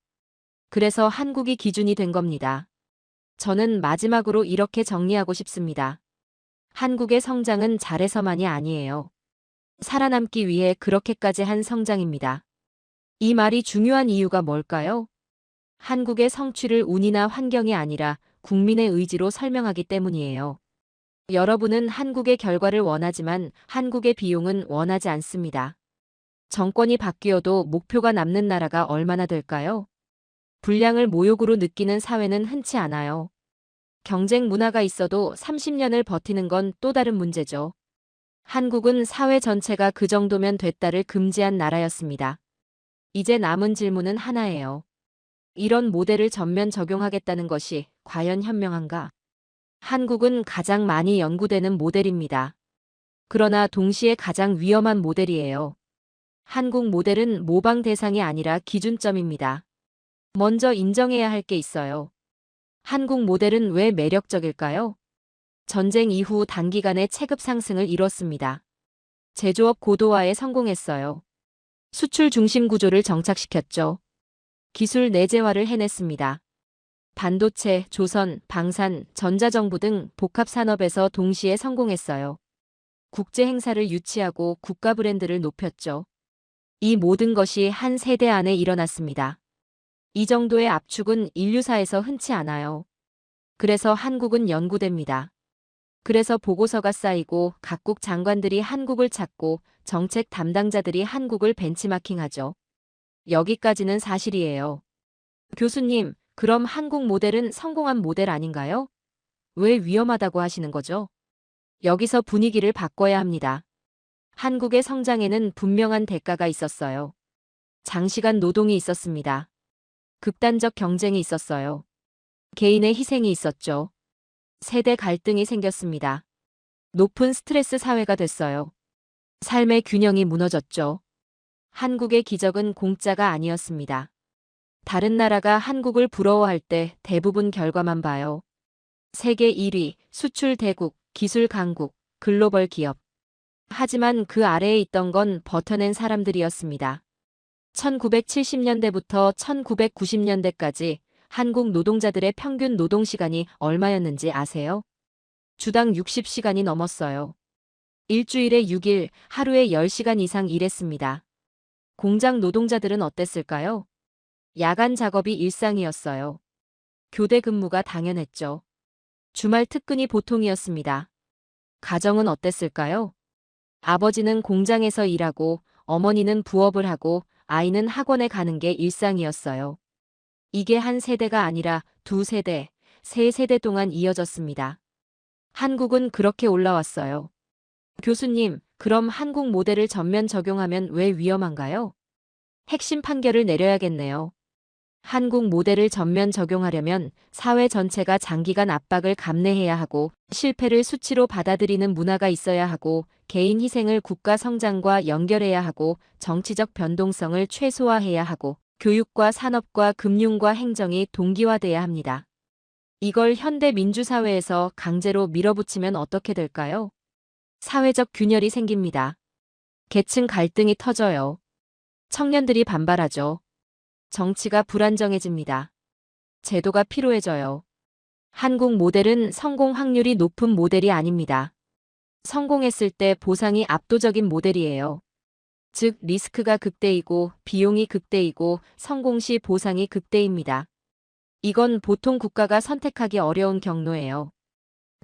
그래서 한국이 기준이 된 겁니다. 저는 마지막으로 이렇게 정리하고 싶습니다. 한국의 성장은 잘해서만이 아니에요. 살아남기 위해 그렇게까지 한 성장입니다. 이 말이 중요한 이유가 뭘까요? 한국의 성취를 운이나 환경이 아니라 국민의 의지로 설명하기 때문이에요. 여러분은 한국의 결과를 원하지만 한국의 비용은 원하지 않습니다. 정권이 바뀌어도 목표가 남는 나라가 얼마나 될까요? 불량을 모욕으로 느끼는 사회는 흔치 않아요. 경쟁 문화가 있어도 30년을 버티는 건 또 다른 문제죠. 한국은 사회 전체가 그 정도면 됐다를 금지한 나라였습니다. 이제 남은 질문은 하나예요. 이런 모델을 전면 적용하겠다는 것이 과연 현명한가? 한국은 가장 많이 연구되는 모델입니다. 그러나 동시에 가장 위험한 모델이에요. 한국 모델은 모방 대상이 아니라 기준점입니다. 먼저 인정해야 할 게 있어요. 한국 모델은 왜 매력적일까요? 전쟁 이후 단기간에 체급 상승을 이뤘습니다. 제조업 고도화에 성공했어요. 수출 중심 구조를 정착시켰죠. 기술 내재화를 해냈습니다. 반도체, 조선, 방산, 전자정부 등 복합 산업에서 동시에 성공했어요. 국제 행사를 유치하고 국가 브랜드를 높였죠. 이 모든 것이 한 세대 안에 일어났습니다. 이 정도의 압축은 인류사에서 흔치 않아요. 그래서 한국은 연구됩니다. 그래서 보고서가 쌓이고 각국 장관들이 한국을 찾고 정책 담당자들이 한국을 벤치마킹하죠. 여기까지는 사실이에요. 교수님, 그럼 한국 모델은 성공한 모델 아닌가요? 왜 위험하다고 하시는 거죠? 여기서 분위기를 바꿔야 합니다. 한국의 성장에는 분명한 대가가 있었어요. 장시간 노동이 있었습니다. 극단적 경쟁이 있었어요. 개인의 희생이 있었죠. 세대 갈등이 생겼습니다. 높은 스트레스 사회가 됐어요. 삶의 균형이 무너졌죠. 한국의 기적은 공짜가 아니었습니다. 다른 나라가 한국을 부러워할 때 대부분 결과만 봐요. 세계 1위, 수출 대국, 기술 강국, 글로벌 기업. 하지만 그 아래에 있던 건 버텨낸 사람들이었습니다. 1970년대부터 1990년대까지 한국 노동자들의 평균 노동시간이 얼마였는지 아세요? 주당 60시간이 넘었어요. 일주일에 6일, 하루에 10시간 이상 일했습니다. 공장 노동자들은 어땠을까요? 야간 작업이 일상이었어요. 교대 근무가 당연했죠. 주말 특근이 보통이었습니다. 가정은 어땠을까요? 아버지는 공장에서 일하고 어머니는 부업을 하고 아이는 학원에 가는 게 일상이었어요. 이게 한 세대가 아니라 두 세대, 세 세대 동안 이어졌습니다. 한국은 그렇게 올라왔어요. 교수님, 그럼 한국 모델을 전면 적용하면 왜 위험한가요? 핵심 판결을 내려야겠네요. 한국 모델을 전면 적용하려면 사회 전체가 장기간 압박을 감내해야 하고 실패를 수치로 받아들이는 문화가 있어야 하고 개인 희생을 국가 성장과 연결해야 하고 정치적 변동성을 최소화해야 하고 교육과 산업과 금융과 행정이 동기화돼야 합니다. 이걸 현대 민주사회에서 강제로 밀어붙이면 어떻게 될까요? 사회적 균열이 생깁니다. 계층 갈등이 터져요. 청년들이 반발하죠. 정치가 불안정해집니다. 제도가 피로해져요. 한국 모델은 성공 확률이 높은 모델이 아닙니다. 성공했을 때 보상이 압도적인 모델이에요. 즉, 리스크가 극대이고 비용이 극대이고 성공 시 보상이 극대입니다. 이건 보통 국가가 선택하기 어려운 경로예요.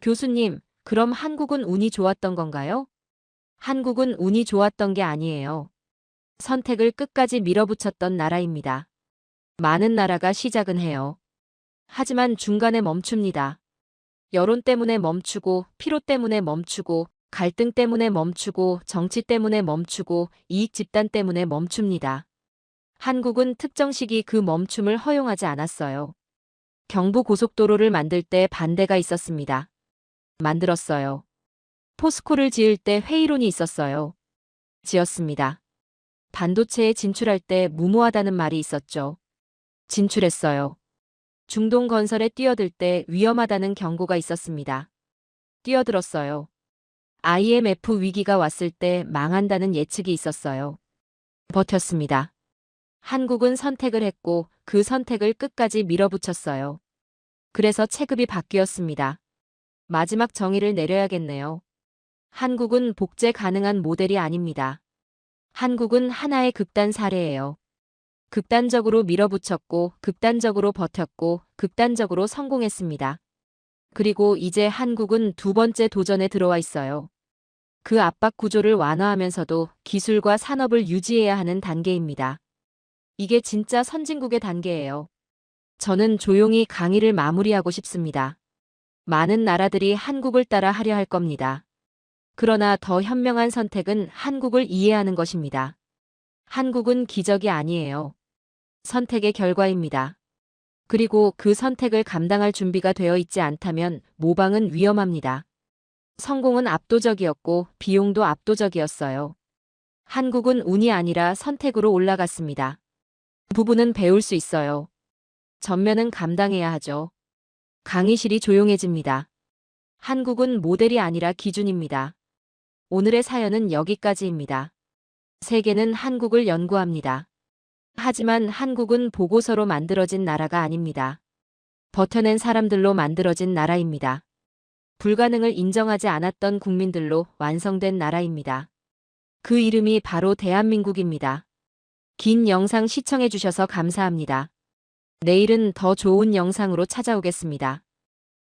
교수님, 그럼 한국은 운이 좋았던 건가요? 한국은 운이 좋았던 게 아니에요. 선택을 끝까지 밀어붙였던 나라입니다. 많은 나라가 시작은 해요. 하지만 중간에 멈춥니다. 여론 때문에 멈추고, 피로 때문에 멈추고, 갈등 때문에 멈추고, 정치 때문에 멈추고, 이익 집단 때문에 멈춥니다. 한국은 특정 시기 그 멈춤을 허용하지 않았어요. 경부고속도로를 만들 때 반대가 있었습니다. 만들었어요. 포스코를 지을 때 회의론이 있었어요. 지었습니다. 반도체에 진출할 때 무모하다는 말이 있었죠. 진출했어요. 중동 건설에 뛰어들 때 위험하다는 경고가 있었습니다. 뛰어들었어요. IMF 위기가 왔을 때 망한다는 예측이 있었어요. 버텼습니다. 한국은 선택을 했고 그 선택을 끝까지 밀어붙였어요. 그래서 체급이 바뀌었습니다. 마지막 정의를 내려야겠네요. 한국은 복제 가능한 모델이 아닙니다. 한국은 하나의 극단 사례예요. 극단적으로 밀어붙였고, 극단적으로 버텼고, 극단적으로 성공했습니다. 그리고 이제 한국은 두 번째 도전에 들어와 있어요. 그 압박 구조를 완화하면서도 기술과 산업을 유지해야 하는 단계입니다. 이게 진짜 선진국의 단계예요. 저는 조용히 강의를 마무리하고 싶습니다. 많은 나라들이 한국을 따라 하려 할 겁니다. 그러나 더 현명한 선택은 한국을 이해하는 것입니다. 한국은 기적이 아니에요. 선택의 결과입니다. 그리고 그 선택을 감당할 준비가 되어 있지 않다면 모방은 위험합니다. 성공은 압도적이었고 비용도 압도적이었어요. 한국은 운이 아니라 선택으로 올라갔습니다. 부분은 배울 수 있어요. 전면은 감당해야 하죠. 강의실이 조용해집니다. 한국은 모델이 아니라 기준입니다. 오늘의 사연은 여기까지입니다. 세계는 한국을 연구합니다. 하지만 한국은 보고서로 만들어진 나라가 아닙니다. 버텨낸 사람들로 만들어진 나라입니다. 불가능을 인정하지 않았던 국민들로 완성된 나라입니다. 그 이름이 바로 대한민국입니다. 긴 영상 시청해주셔서 감사합니다. 내일은 더 좋은 영상으로 찾아오겠습니다.